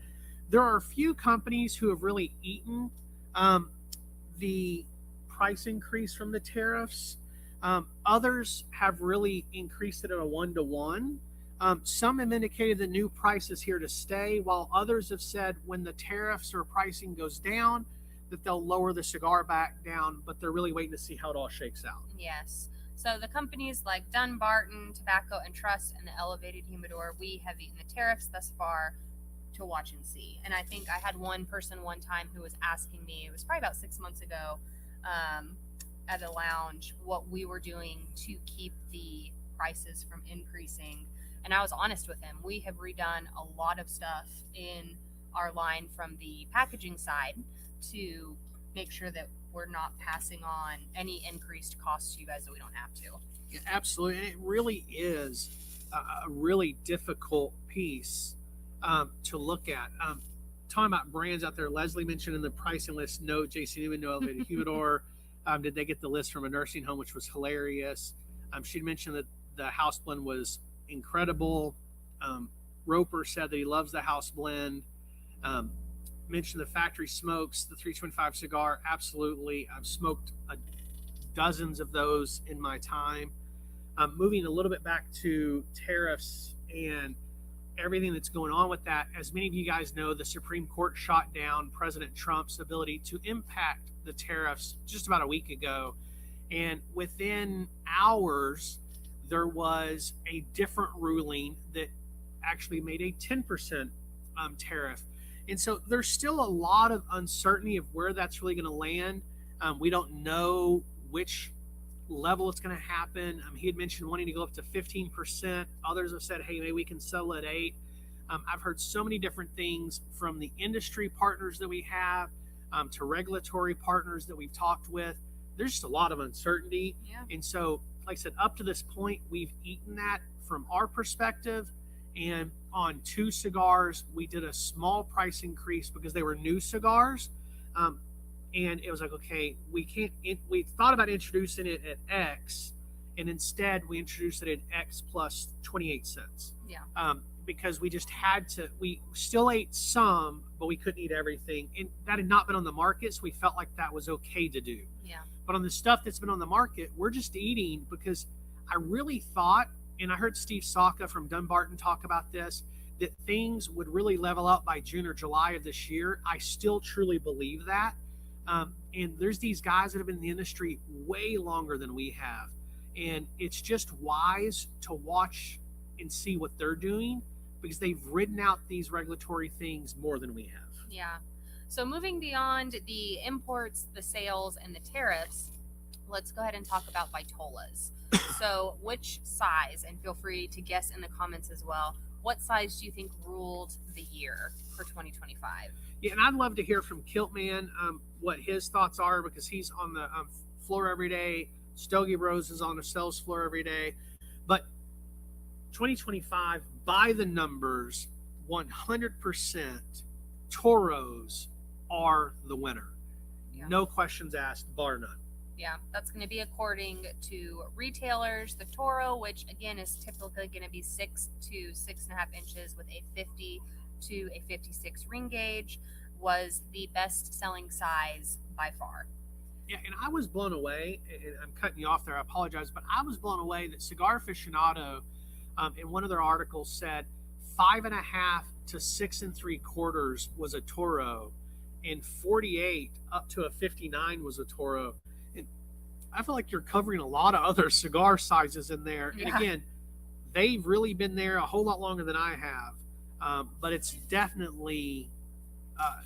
there are a few companies who have really eaten the price increase from the tariffs. Others have really increased it at a 1-to-1. Some have indicated the new price is here to stay, while others have said when the tariffs or pricing goes down, that they'll lower the cigar back down, but they're really waiting to see how it all shakes out. Yes. So the companies like Dunbarton, Tobacco and Trust, and the Elevated Humidor, we have eaten the tariffs thus far to watch and see. And I think I had one person one time who was asking me, it was probably about 6 months ago, at a lounge, what we were doing to keep the prices from increasing. And I was honest with him. We have redone a lot of stuff in our line from the packaging side to make sure that we're not passing on any increased costs to you guys that we don't have to. Yeah, absolutely. And it really is a really difficult piece to look at. Talking about brands out there, Leslie mentioned in the pricing list, no JC Newman, no Elevated Humidor. Did they get the list from a nursing home, which was hilarious. She'd mentioned that the house blend was incredible. Roper said that he loves the house blend. Mentioned the factory smokes, the 325 cigar. Absolutely. I've smoked dozens of those in my time. Moving a little bit back to tariffs and everything that's going on with that. As many of you guys know, the Supreme Court shot down President Trump's ability to impact the tariffs just about a week ago. And within hours, there was a different ruling that actually made a 10% tariff. And so there's still a lot of uncertainty of where that's really going to land. We don't know which level it's going to happen. He had mentioned wanting to go up to 15%. Others have said, hey, maybe we can settle at 8%. I've heard so many different things from the industry partners that we have to regulatory partners that we've talked with. There's just a lot of uncertainty. Yeah. And so, like I said, up to this point, we've eaten that from our perspective. And on 2 cigars, we did a small price increase because they were new cigars. And it was like, okay, we thought about introducing it at X, and instead we introduced it at X plus 28 cents. Yeah. because we just had to. We still ate some, but we couldn't eat everything, and that had not been on the market, so we felt like that was okay to do. Yeah. But on the stuff that's been on the market, we're just eating because I really thought, and I heard Steve Saka from Dunbarton talk about this, that things would really level out by June or July of this year. I still truly believe that. And there's these guys that have been in the industry way longer than we have. And it's just wise to watch and see what they're doing because they've ridden out these regulatory things more than we have. Yeah. So moving beyond the imports, the sales, and the tariffs, let's go ahead and talk about vitolas. So which size, and feel free to guess in the comments as well, what size do you think ruled the year for 2025? Yeah, and I'd love to hear from Kiltman what his thoughts are because he's on the floor every day. Stogie Bros is on the sales floor every day. But 2025, by the numbers, 100% Toros are the winner. Yeah. No questions asked, bar none. Yeah, that's going to be according to retailers. The Toro, which again is typically going to be 6 to 6.5 inches with a 50 to a 56 ring gauge, was the best selling size by far. Yeah, and I was blown away, and I'm cutting you off there, I apologize, but I was blown away that Cigar Aficionado, in one of their articles, said 5.5 to 6 3/4 was a Toro, and 48 up to a 59 was a Toro. And I feel like you're covering a lot of other cigar sizes in there. Yeah. And again, they've really been there a whole lot longer than I have, but it's definitely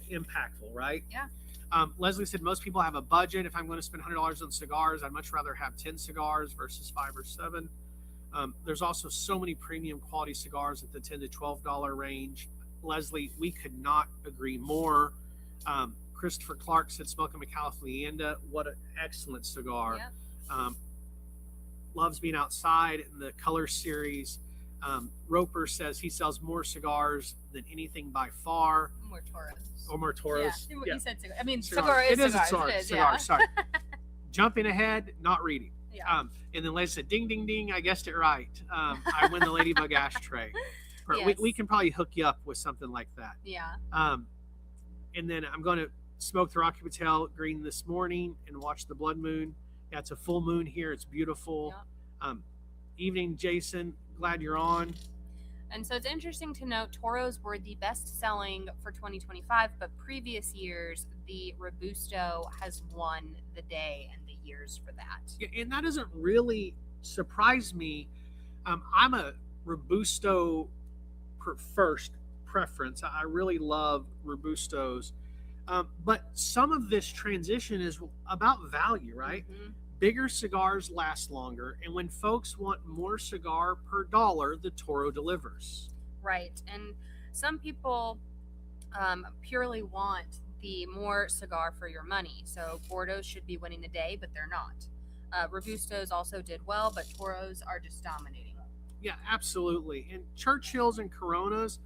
impactful, right? Yeah. Leslie said most people have a budget. If I'm going to spend $100 on cigars, I'd much rather have 10 cigars versus 5 or 7. There's also so many premium quality cigars at the $10 to $12 range. Leslie, we could not agree more. Christopher Clark said Smoking McAuliffe, what an excellent cigar. Yep. Loves being outside in the Color series. Roper says he sells more cigars than anything by far. More Toros. Or more Toros. Yeah, Yeah. you said cigar. I mean, Cigar. cigar is It is cigars. a cigar. It is, Cigar. yeah. Sorry. Jumping ahead, not reading. Yeah. And then Leslie said, ding, ding, ding, I guessed it right. I win the Ladybug ashtray. Or Yes. we can probably hook you up with something like that. Yeah. And then I'm going to smoke the Rocky Patel green this morning and watch the blood moon. Yeah, it's a full moon here. It's beautiful. Yep. Evening, Jason. Glad you're on. And so it's interesting to note Toros were the best selling for 2025, but previous years, the Robusto has won the day and the years for that. Yeah, and that doesn't really surprise me. I'm a Robusto first preference. I really love Robustos. But some of this transition is about value, right? Mhm. Bigger cigars last longer, and when folks want more cigar per dollar, the Toro delivers. Right. And some people purely want the more cigar for your money. So Gordos should be winning the day, but they're not. Robustos also did well, but Toros are just dominating. Yeah, absolutely. And Churchills and Coronas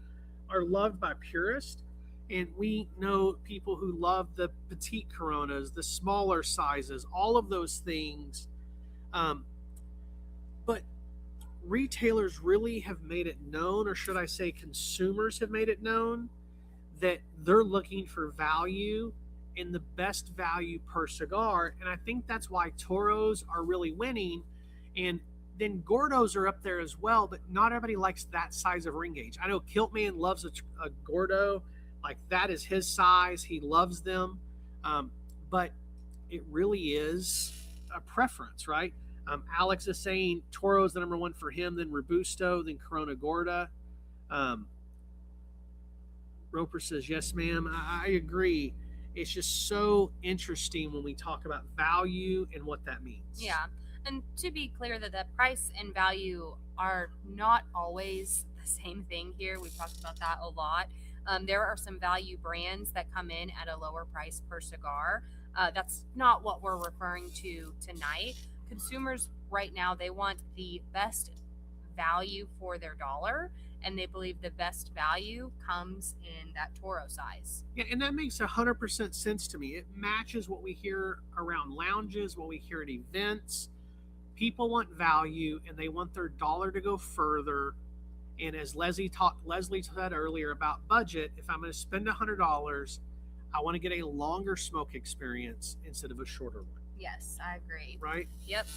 are loved by purists, and we know people who love the petite Coronas, the smaller sizes, all of those things. But retailers really have made it known, or should I say consumers have made it known, that they're looking for value and the best value per cigar. And I think that's why Toros are really winning. And then Gordos are up there as well, but not everybody likes that size of ring gauge. I know Kiltman loves a Gordo. Like, that is his size. He loves them. But it really is a preference, right? Alex is saying Toro's the number one for him, then Robusto, then Corona Gorda. Roper says, yes, ma'am. I agree. It's just so interesting when we talk about value and what that means. Yeah. And to be clear that the price and value are not always the same thing here. We've talked about that a lot. There are some value brands that come in at a lower price per cigar. That's not what we're referring to tonight. Consumers right now, they want the best value for their dollar, and they believe the best value comes in that Toro size. Yeah, and that makes 100% sense to me. It matches what we hear around lounges, what we hear at events. People want value, and they want their dollar to go further. And as Leslie said earlier about budget, if I'm going to spend $100, I want to get a longer smoke experience instead of a shorter one. Yes, I agree. Right? Yep.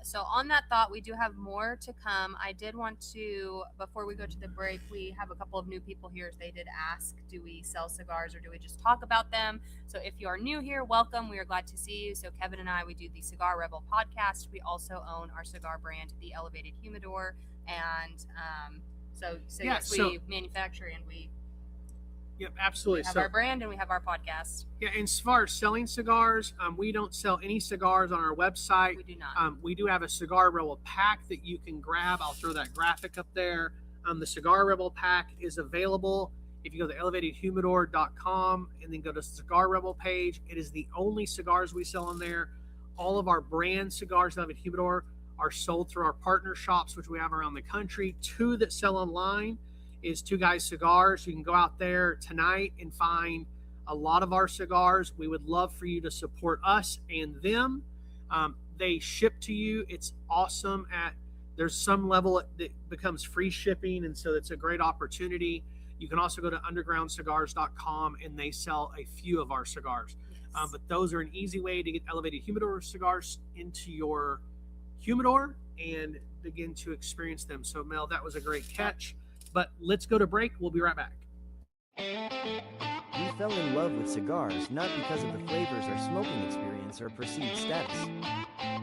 So on that thought, we do have more to come. I did want to, before we go to the break, we have a couple of new people here. They did ask, do we sell cigars or do we just talk about them? So if you are new here, welcome. We are glad to see you. So Kevin and I, we do the Cigar Rebel podcast. We also own our cigar brand, the Elevated Humidor. And yes, we manufacture and we Yep, absolutely. We have our brand and we have our podcast. Yeah, and as far as selling cigars, we don't sell any cigars on our website. We do not. We do have a Cigar Rebel pack that you can grab. I'll throw that graphic up there. The Cigar Rebel pack is available if you go to elevatedhumidor.com and then go to the Cigar Rebel page. It is the only cigars we sell on there. All of our brand cigars at Elevated Humidor are sold through our partner shops, which we have around the country. 2 that sell online is Two Guys Cigars. You can go out there tonight and find a lot of our cigars. We would love for you to support us and them. They ship to you. It's awesome. There's some level that becomes free shipping, and so it's a great opportunity. You can also go to undergroundcigars.com, and they sell a few of our cigars. Yes. But those are an easy way to get Elevated Humidor cigars into your humidor and begin to experience them. So, Mel, that was a great catch. But let's go to break. We'll be right back. We fell in love with cigars not because of the flavors or smoking experience or perceived status,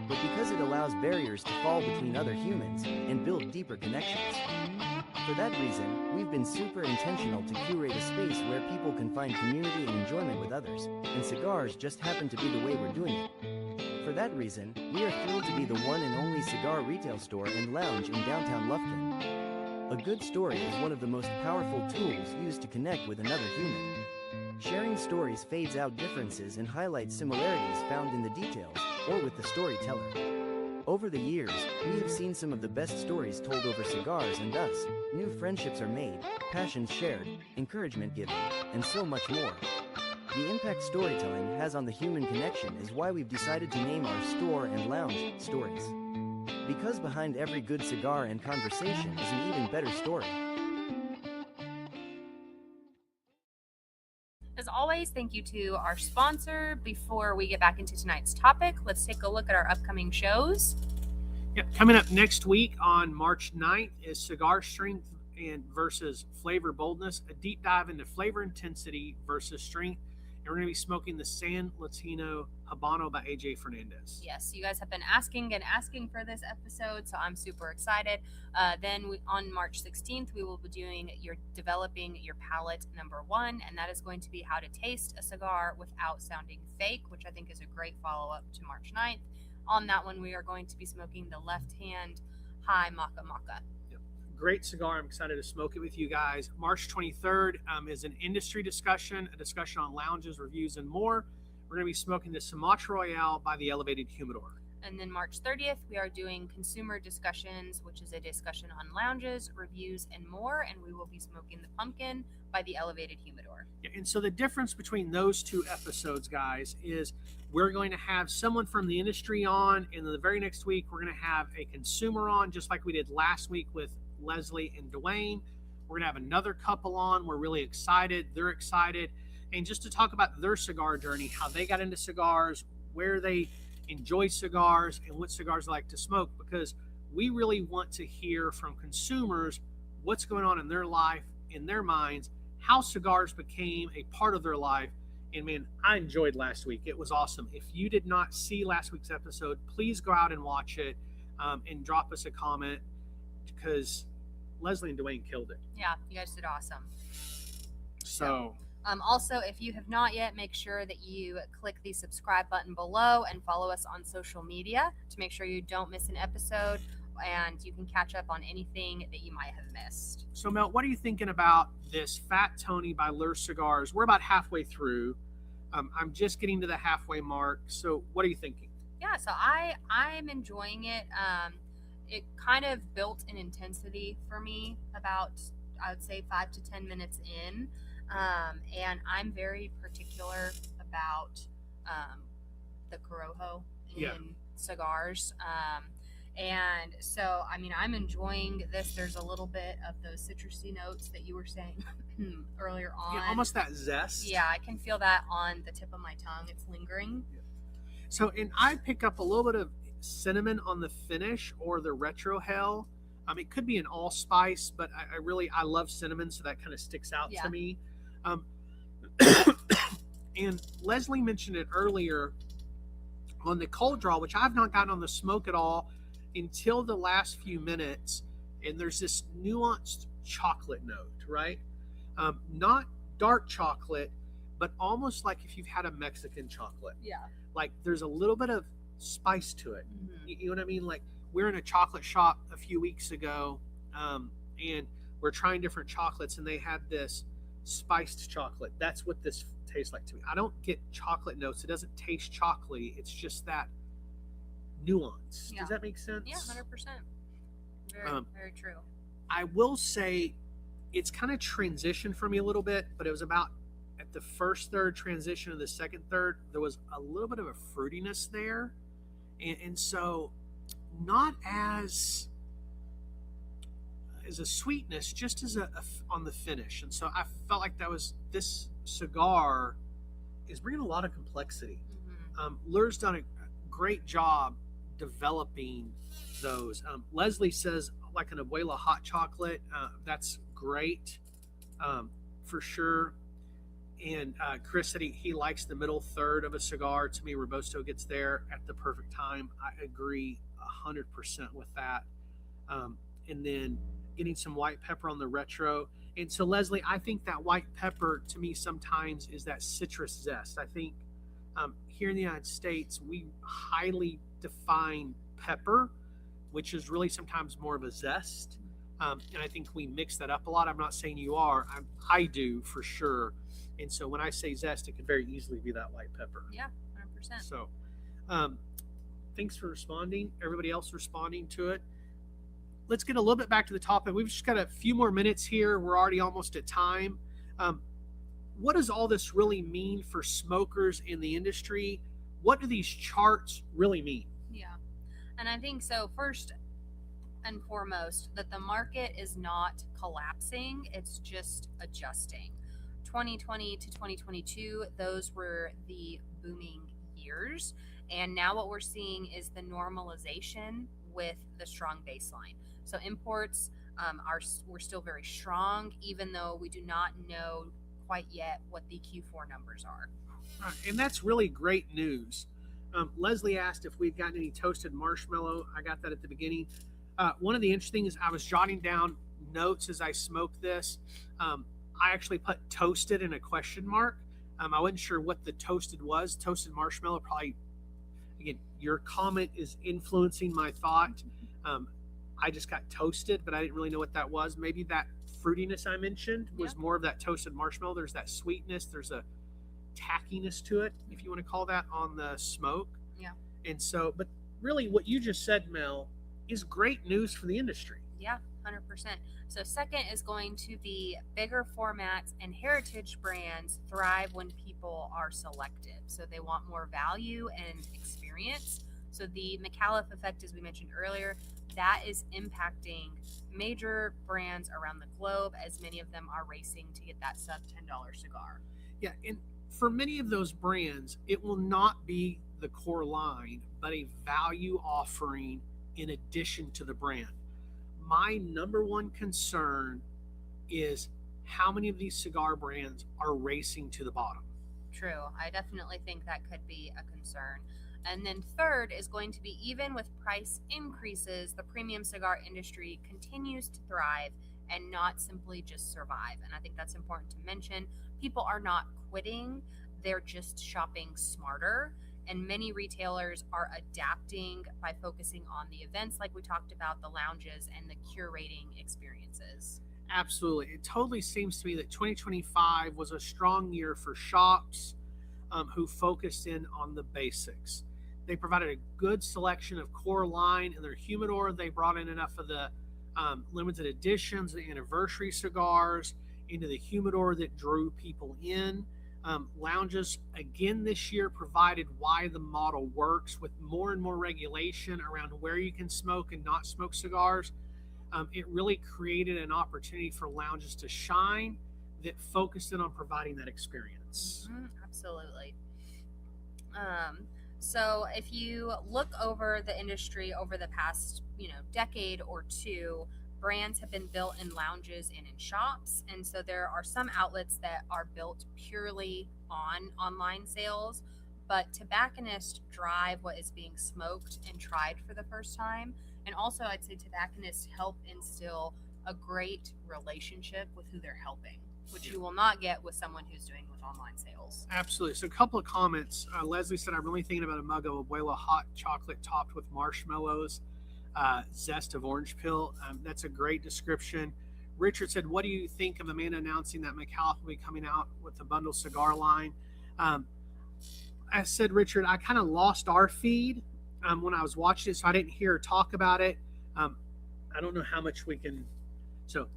but because it allows barriers to fall between other humans and build deeper connections. For that reason, we've been super intentional to curate a space where people can find community and enjoyment with others, and cigars just happen to be the way we're doing it. For that reason, we are thrilled to be the one and only cigar retail store and lounge in downtown Lufkin. A good story is one of the most powerful tools used to connect with another human. Sharing stories fades out differences and highlights similarities found in the details or with the storyteller. Over the years, we have seen some of the best stories told over cigars, and thus, new friendships are made, passions shared, encouragement given, and so much more. The impact storytelling has on the human connection is why we've decided to name our store and lounge Stories. Because behind every good cigar and conversation is an even better story. As always, thank you to our sponsor. Before we get back into tonight's topic, let's take a look at our upcoming shows. Yeah, coming up next week on March 9th is Cigar Strength versus Flavor Boldness, a deep dive into flavor intensity versus strength. And we're going to be smoking the San Latino Habano by AJ Fernandez. Yes, you guys have been asking for this episode, so I'm super excited. On March 16th, we will be doing Developing Your Palate #1, and that is going to be how to taste a cigar without sounding fake, which I think is a great follow-up to March 9th. On that one, we are going to be smoking the Left Hand High Maca Maca. Great cigar. I'm excited to smoke it with you guys. March 23rd is an industry discussion, a discussion on lounges, reviews, and more. We're going to be smoking the Sumatra Royale by the Elevated Humidor. And then March 30th, we are doing Consumer Discussions, which is a discussion on lounges, reviews, and more. And we will be smoking the Pumpkin by the Elevated Humidor. Yeah, and so the difference between those 2 episodes, guys, is we're going to have someone from the industry on, and then the very next week, we're going to have a consumer on, just like we did last week with Leslie and Dwayne. We're going to have another couple on. We're really excited. They're excited. And just to talk about their cigar journey, how they got into cigars, where they enjoy cigars, and what cigars they like to smoke, because we really want to hear from consumers what's going on in their life, in their minds, how cigars became a part of their life. And man, I enjoyed last week. It was awesome. If you did not see last week's episode, please go out and watch it and drop us a comment, because Leslie and Dwayne killed it. Yeah, you guys did awesome. So also, if you have not yet, make sure that you click the subscribe button below and follow us on social media to make sure you don't miss an episode, and you can catch up on anything that you might have missed. So Mel, what are you thinking about this Fat Tony by Lure Cigars? We're about halfway through. I'm just getting to the halfway mark. So what are you thinking? Yeah, so I'm enjoying it. It kind of built an intensity for me about, I would say, 5 to 10 minutes in. And I'm very particular about the Corojo in cigars. And so, I mean, I'm enjoying this. There's a little bit of those citrusy notes that you were saying earlier on. Yeah, almost that zest. Yeah, I can feel that on the tip of my tongue. It's lingering. So, and I pick up a little bit of cinnamon on the finish or the retrohale. It could be an allspice, but I love cinnamon, so that kind of sticks out to me. And Leslie mentioned it earlier on the cold draw, which I've not gotten on the smoke at all until the last few minutes. And there's this nuanced chocolate note, right? Not dark chocolate, but almost like if you've had a Mexican chocolate. Yeah. Like there's a little bit of spice to it. Mm-hmm. You know what I mean? Like we're in a chocolate shop a few weeks ago, and we're trying different chocolates, and they had this spiced chocolate. That's what this tastes like to me. I don't get chocolate notes. It doesn't taste chocolatey. It's just that nuance. Yeah. Does that make sense? Yeah, 100%. Very true. I will say it's kind of transitioned for me a little bit, but it was about at the first third transition of the second third, there was a little bit of a fruitiness there. And so not as a sweetness, just as a on the finish. And so I felt like this cigar is bringing a lot of complexity. Lur's done a great job developing those. Leslie says like an abuela hot chocolate. That's great for sure. And Chris said he likes the middle third of a cigar. To me, Robusto gets there at the perfect time. I agree 100% with that. And then getting some white pepper on the retro. And so, Leslie, I think that white pepper to me sometimes is that citrus zest. I think here in the United States, we highly define pepper, which is really sometimes more of a zest. And I think we mix that up a lot. I'm not saying you are. I do for sure. And so when I say zest, it could very easily be that white pepper. Yeah, 100%. So thanks for responding. Everybody else responding to it. Let's get a little bit back to the topic. We've just got a few more minutes here. We're already almost at time. What does all this really mean for smokers in the industry? What do these charts really mean? Yeah. And I think so, first and foremost, that the market is not collapsing. It's just adjusting. 2020 to 2022, those were the booming years. And now what we're seeing is the normalization with the strong baseline. So imports we're still very strong, even though we do not know quite yet what the Q4 numbers are. And that's really great news. Leslie asked if we'd gotten any toasted marshmallow. I got that at the beginning. One of the interesting things, I was jotting down notes as I smoked this. I actually put toasted in a question mark. I wasn't sure what the toasted was. Toasted marshmallow, probably, again, your comment is influencing my thought. I just got toasted, but I didn't really know what that was. Maybe that fruitiness I mentioned was more of that toasted marshmallow. There's that sweetness. There's a tackiness to it, if you want to call that, on the smoke. Yeah. And so, but really what you just said, Mel, is great news for the industry. Yeah, 100%. So second is going to be bigger formats, and heritage brands thrive when people are selective. So they want more value and experience. So the McAuliffe effect, as we mentioned earlier, that is impacting major brands around the globe, as many of them are racing to get that sub $10 cigar. Yeah, and for many of those brands, it will not be the core line, but a value offering in addition to the brand. My number one concern is how many of these cigar brands are racing to the bottom. True. I definitely think that could be a concern. And then third is going to be, even with price increases, the premium cigar industry continues to thrive and not simply just survive. And I think that's important to mention. People are not quitting. They're just shopping smarter. And many retailers are adapting by focusing on the events like we talked about, the lounges, and the curating experiences. Absolutely. It totally seems to me that 2025 was a strong year for shops who focused in on the basics. They provided a good selection of core line in their humidor. They brought in enough of the limited editions, the anniversary cigars into the humidor that drew people in. Lounges again this year provided why the model works with more and more regulation around where you can smoke and not smoke cigars. It really created an opportunity for lounges to shine that focused in on providing that experience. Absolutely. So if you look over the industry over the past, decade or two, brands have been built in lounges and in shops. And so there are some outlets that are built purely on online sales, but tobacconists drive what is being smoked and tried for the first time. And also, I'd say tobacconists help instill a great relationship with who they're helping, which you will not get with someone who's doing with online sales. Absolutely. So a couple of comments. Leslie said, I'm really thinking about a mug of Abuela hot chocolate topped with marshmallows, zest of orange peel. That's a great description. Richard said, what do you think of Amanda announcing that McAuliffe will be coming out with the bundle cigar line? I said, Richard, I kind of lost our feed when I was watching it, so I didn't hear her talk about it. I don't know how much we can. So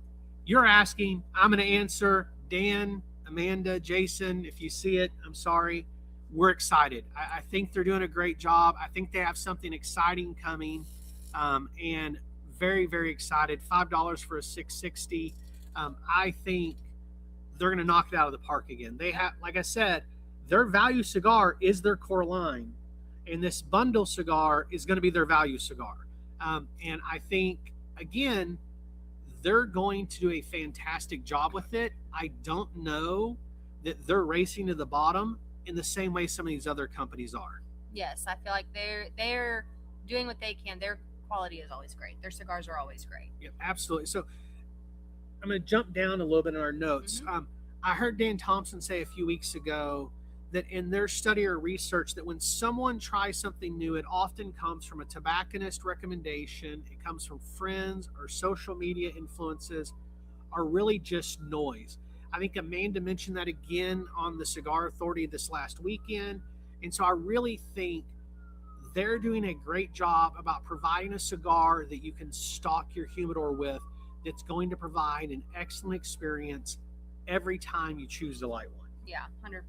you're asking, I'm going to answer. Dan, Amanda, Jason, if you see it, I'm sorry. We're excited. I think they're doing a great job. I think they have something exciting coming, and very, very excited. $5 for a 660. I think they're going to knock it out of the park again. They have, like I said, their value cigar is their core line, and this bundle cigar is going to be their value cigar. And I think, again, they're going to do a fantastic job with it. I don't know that they're racing to the bottom in the same way some of these other companies are. Yes, I feel like they're doing what they can. Their quality is always great. Their cigars are always great. Yeah, absolutely. So I'm going to jump down a little bit in our notes. I heard Dan Thompson say a few weeks ago that in their study or research that when someone tries something new, it often comes from a tobacconist recommendation, it comes from friends or social media influences, or really just noise. I think Amanda mentioned that again on the Cigar Authority this last weekend. And so I really think they're doing a great job about providing a cigar that you can stock your humidor with that's going to provide an excellent experience every time you choose to light one. Yeah, 100%.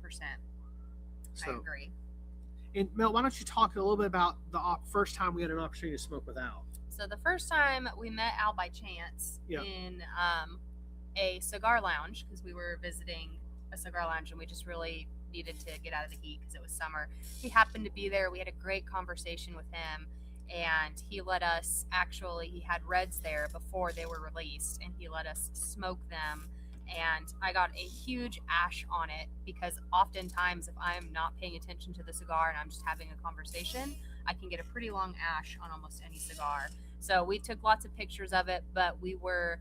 So, I agree. And Mel, why don't you talk a little bit about the first time we had an opportunity to smoke with Al? So the first time we met Al by chance in a cigar lounge, because we were visiting a cigar lounge and we just really needed to get out of the heat because it was summer. He happened to be there. We had a great conversation with him, and he let us he had reds there before they were released, and he let us smoke them. And I got a huge ash on it because oftentimes if I'm not paying attention to the cigar and I'm just having a conversation, I can get a pretty long ash on almost any cigar. So we took lots of pictures of it, but we were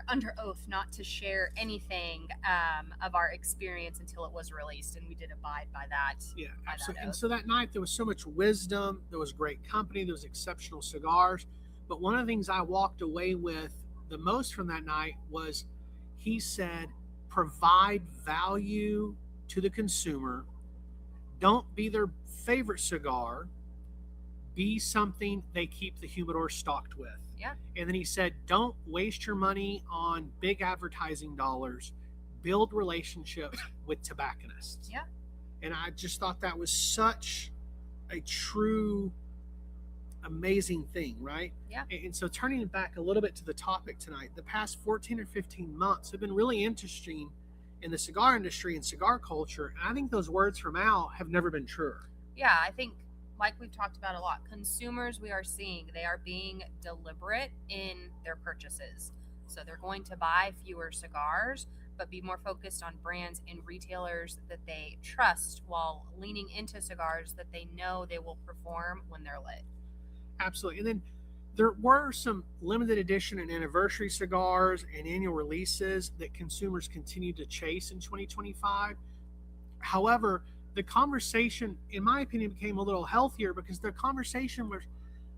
under oath not to share anything of our experience until it was released, and we did abide by that. Yeah, absolutely. And so that night there was so much wisdom, there was great company, there was exceptional cigars. But one of the things I walked away with the most from that night was he said, provide value to the consumer. Don't be their favorite cigar. Be something they keep the humidor stocked with. Yeah. And then he said, don't waste your money on big advertising dollars. Build relationships with tobacconists. Yeah. And I just thought that was such a true, amazing thing, right? Yeah. And so turning back a little bit to the topic tonight, the past 14 or 15 months have been really interesting in the cigar industry and cigar culture. And I think those words from Al have never been truer. Yeah, I think, like we've talked about a lot, consumers we are seeing, they are being deliberate in their purchases. So they're going to buy fewer cigars, but be more focused on brands and retailers that they trust while leaning into cigars that they know they will perform when they're lit. Absolutely. And then there were some limited edition and anniversary cigars and annual releases that consumers continued to chase in 2025. However, the conversation, in my opinion, became a little healthier because the conversation was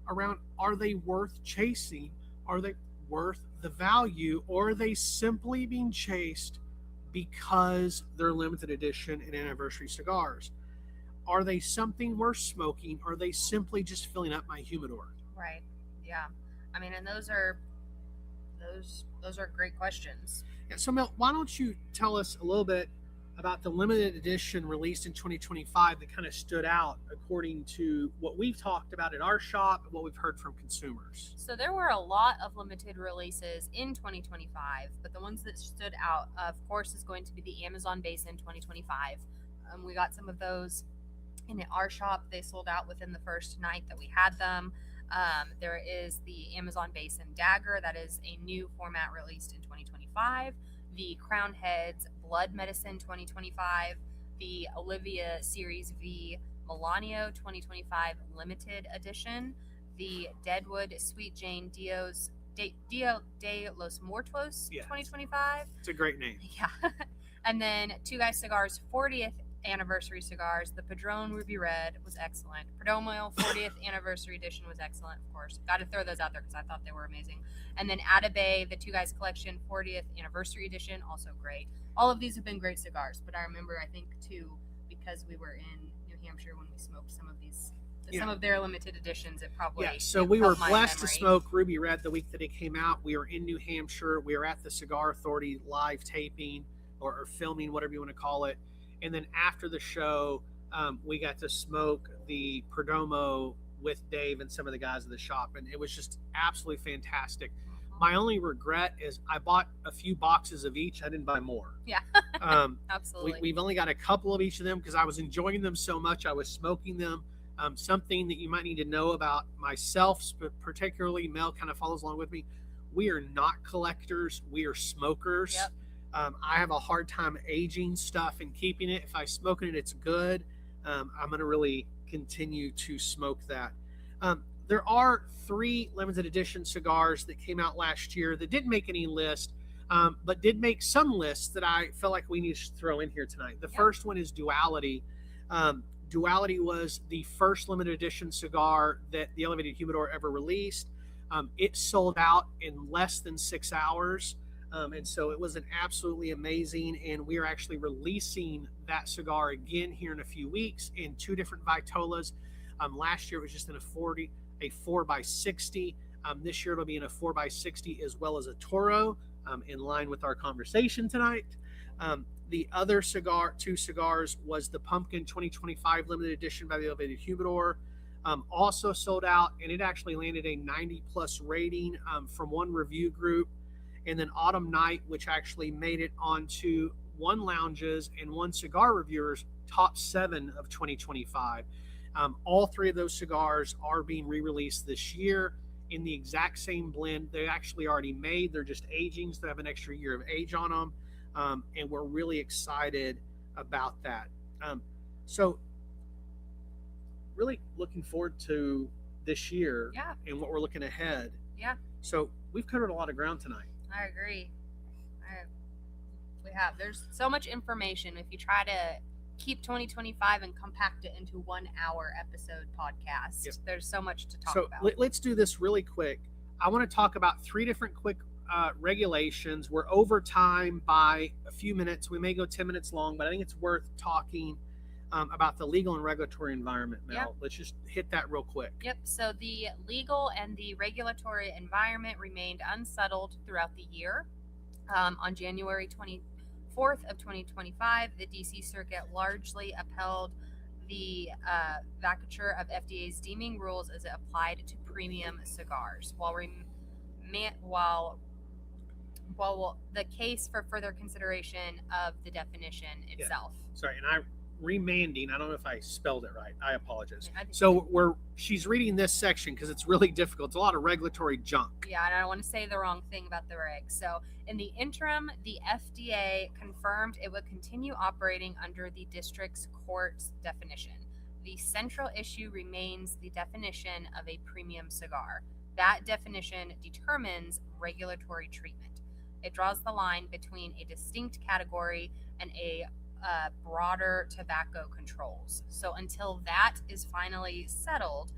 around, are they worth chasing? Are they worth the value? Or are they simply being chased because they're limited edition and anniversary cigars? Are they something worth smoking? Or are they simply just filling up my humidor? Right. Yeah. I mean, and those are great questions. Yeah, so Mel, why don't you tell us a little bit about the limited edition released in 2025 that kind of stood out according to what we've talked about at our shop and what we've heard from consumers? So there were a lot of limited releases in 2025, but the ones that stood out, of course, is going to be the Amazon Basin 2025. We got some of those in our shop. They sold out within the first night that we had them. There is the Amazon Basin Dagger. That is a new format released in 2025. The Crown Heads Blood Medicine 2025. The Olivia Series V Melanio 2025 Limited Edition. The Deadwood Sweet Jane Dia de los Muertos 2025. It's a great name. Yeah. And then Two Guys Cigars 40th Anniversary Cigars. The Padron Ruby Red was excellent. Perdomo 40th Anniversary Edition was excellent, of course. Got to throw those out there because I thought they were amazing. And then Atabay, the Two Guys Collection 40th Anniversary Edition, also great. All of these have been great cigars, but I remember, I think, too, because we were in New Hampshire when we smoked some of these, some of their limited editions, it probably... Yeah, so we were blessed to smoke Ruby Red the week that it came out. We were in New Hampshire. We were at the Cigar Authority live taping or filming, whatever you want to call it. And then after the show, we got to smoke the Perdomo with Dave and some of the guys at the shop. And it was just absolutely fantastic. My only regret is I bought a few boxes of each. I didn't buy more. Yeah, absolutely. We've only got a couple of each of them because I was enjoying them so much. I was smoking them. Something that you might need to know about myself, particularly Mel kind of follows along with me. We are not collectors. We are smokers. Yep. I have a hard time aging stuff and keeping it. If I smoke it, it's good. I'm going to really continue to smoke that. There are 3 limited edition cigars that came out last year that didn't make any list, but did make some lists that I felt like we need to throw in here tonight. The first one is Duality. Duality was the first limited edition cigar that the Elevated Humidor ever released. It sold out in less than 6 hours. And so it was an absolutely amazing, and we are actually releasing that cigar again here in a few weeks in 2 different Vitolas. Last year it was just in a 4x60. This year it'll be in a 4x60 as well as a Toro, in line with our conversation tonight. The other 2 cigars was the Pumpkin 2025 limited edition by the Elevated Humidor. Also sold out, and it actually landed a 90 plus rating from one review group. And then Autumn Night, which actually made it onto One Lounge's and One Cigar Reviewer's top 7 of 2025. All 3 of those cigars are being re-released this year in the exact same blend. They're actually already made. They're just aging, so they have an extra year of age on them. And we're really excited about that. So really looking forward to this year and what we're looking ahead. Yeah. So we've covered a lot of ground tonight. I agree. We have. There's so much information. If you try to keep 2025 and compact it into 1 hour episode podcast, there's so much to talk about. So let's do this really quick. I want to talk about 3 different quick regulations. We're over time by a few minutes. We may go 10 minutes long, but I think it's worth talking about the legal and regulatory environment, Mel. Yep. Let's just hit that real quick. Yep. So the legal and the regulatory environment remained unsettled throughout the year. On January 24th of 2025, the DC Circuit largely upheld the vacatur of FDA's deeming rules as it applied to premium cigars, while the case for further consideration of the definition itself. Sorry, and remanding. I don't know if I spelled it right. I apologize. Yeah, So she's reading this section because it's really difficult. It's a lot of regulatory junk. Yeah, and I don't want to say the wrong thing about the regs. So in the interim, the FDA confirmed it would continue operating under the district's court's definition. The central issue remains the definition of a premium cigar. That definition determines regulatory treatment. It draws the line between a distinct category and a broader tobacco controls. So until that is finally settled,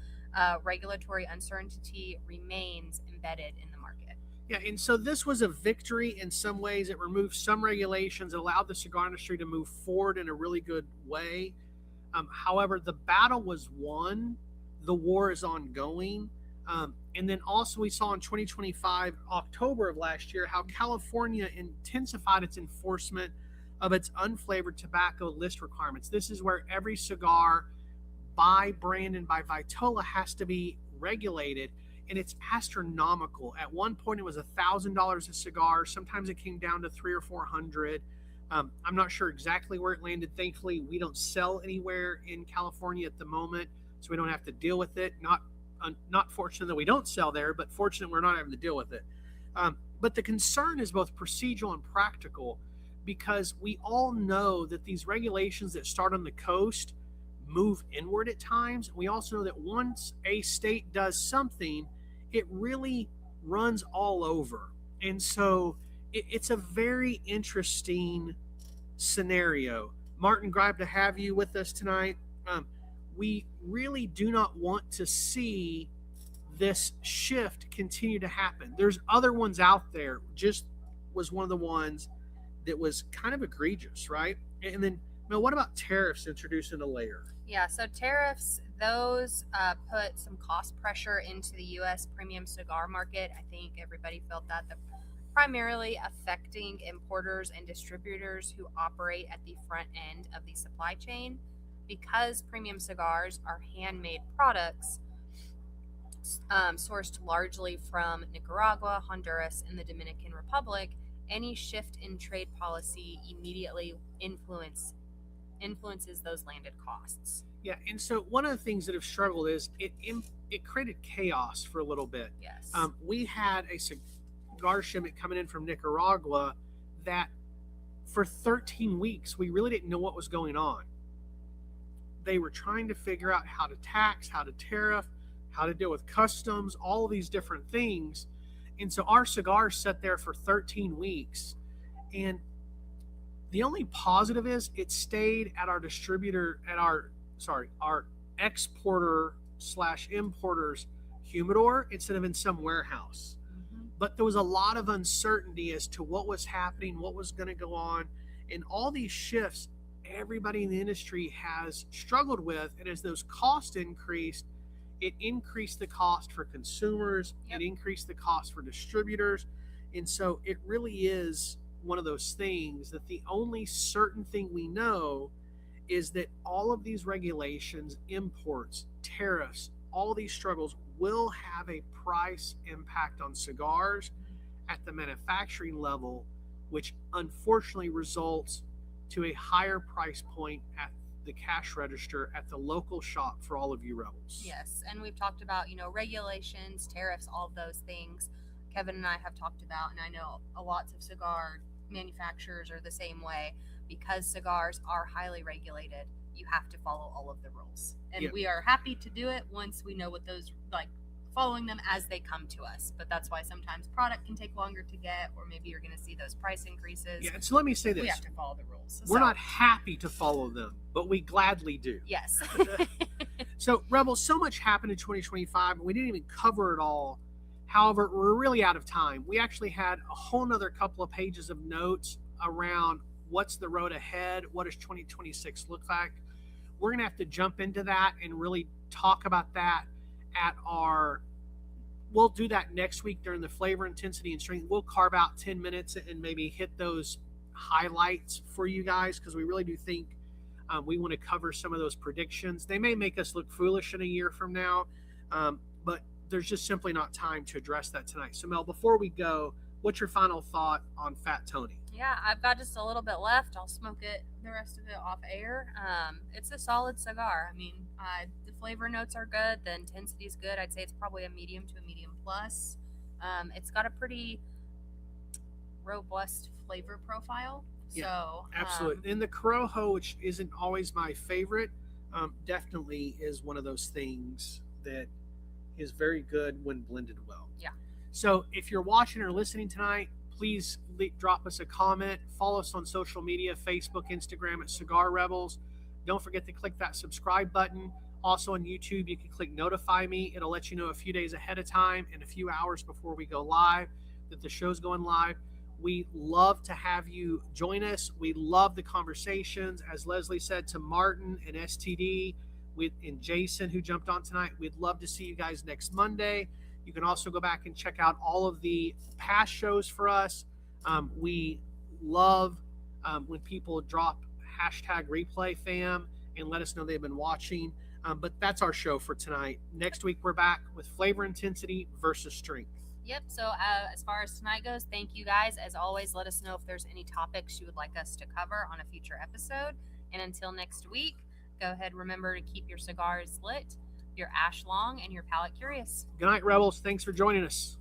regulatory uncertainty remains embedded in the market. Yeah, and so this was a victory in some ways. It removed some regulations. It allowed the cigar industry to move forward in a really good way. However, the battle was won. The war is ongoing. And then also we saw in 2025, October of last year, how California intensified its enforcement of its unflavored tobacco list requirements. This is where every cigar by brand and by Vitola has to be regulated, and it's astronomical. At one point, it was $1,000 a cigar. Sometimes it came down to 300 or 400. I'm not sure exactly where it landed. Thankfully, we don't sell anywhere in California at the moment, so we don't have to deal with it. Not fortunate that we don't sell there, but fortunate we're not having to deal with it. But the concern is both procedural and practical, because we all know that these regulations that start on the coast move inward at times. We also know that once a state does something, it really runs all over. And so it's a very interesting scenario. Martin, glad to have you with us tonight. We really do not want to see this shift continue to happen. There's other ones out there. Just was one of the ones that was kind of egregious, right? And then, Mel, what about tariffs introduced in a layer? Yeah, so tariffs, those put some cost pressure into the U.S. premium cigar market. I think everybody felt that, primarily affecting importers and distributors who operate at the front end of the supply chain. Because premium cigars are handmade products sourced largely from Nicaragua, Honduras, and the Dominican Republic, any shift in trade policy immediately influences those landed costs. Yeah, and so one of the things that have struggled is it created chaos for a little bit. Yes. We had a cigar shipment coming in from Nicaragua that for 13 weeks, we really didn't know what was going on. They were trying to figure out how to tax, how to tariff, how to deal with customs, all of these different things. And so our cigars sat there for 13 weeks. And the only positive is it stayed at our distributor, our exporter / importer's humidor instead of in some warehouse. Mm-hmm. But there was a lot of uncertainty as to what was happening, what was going to go on. And all these shifts, everybody in the industry has struggled with. And as those costs increased, it increased the cost for consumers. Yep. It increased the cost for distributors. And so it really is one of those things that the only certain thing we know is that all of these regulations, imports, tariffs, all these struggles will have a price impact on cigars at the manufacturing level, which unfortunately results to a higher price point at the cash register at the local shop for all of you rebels. Yes, and we've talked about, regulations, tariffs, all of those things. Kevin and I have talked about, and I know lots of cigar manufacturers are the same way. Because cigars are highly regulated, you have to follow all of the rules. And we are happy to do it once we know what those, following them as they come to us. But that's why sometimes product can take longer to get, or maybe you're going to see those price increases. Yeah, so let me say this. We have to follow the rules. We're not happy to follow them, but we gladly do. Yes. So, Rebels, so much happened in 2025, and we didn't even cover it all. However, we're really out of time. We actually had a whole nother couple of pages of notes around what's the road ahead, what does 2026 look like. We're going to have to jump into that and really talk about that we'll do that next week during the flavor, intensity, and strength. We'll carve out 10 minutes and maybe hit those highlights for you guys, because we really do think we want to cover some of those predictions. They may make us look foolish in a year from now, but there's just simply not time to address that tonight. So, Mel, before we go, what's your final thought on Fat Tony? Yeah, I've got just a little bit left. I'll smoke it, the rest of it off air. It's a solid cigar. I mean, the flavor notes are good. The intensity is good. I'd say it's probably a medium to a medium plus. It's got a pretty robust flavor profile. Yeah, so absolutely. And the Corojo, which isn't always my favorite, definitely is one of those things that is very good when blended well. Yeah. So if you're watching or listening tonight, please drop us a comment. Follow us on social media, Facebook, Instagram at Cigar Rebels. Don't forget to click that subscribe button. Also on YouTube, you can click notify me. It'll let you know a few days ahead of time and a few hours before we go live that the show's going live. We love to have you join us. We love the conversations. As Leslie said to Martin and STD and Jason, who jumped on tonight, we'd love to see you guys next Monday. You can also go back and check out all of the past shows for us. We love when people drop hashtag replay fam and let us know they've been watching. But that's our show for tonight. Next week, we're back with flavor intensity versus strength. Yep. So as far as tonight goes, thank you guys. As always, let us know if there's any topics you would like us to cover on a future episode. And until next week, go ahead. Remember to keep your cigars lit, your ash long, and your palate curious. Good night, Rebels. Thanks for joining us.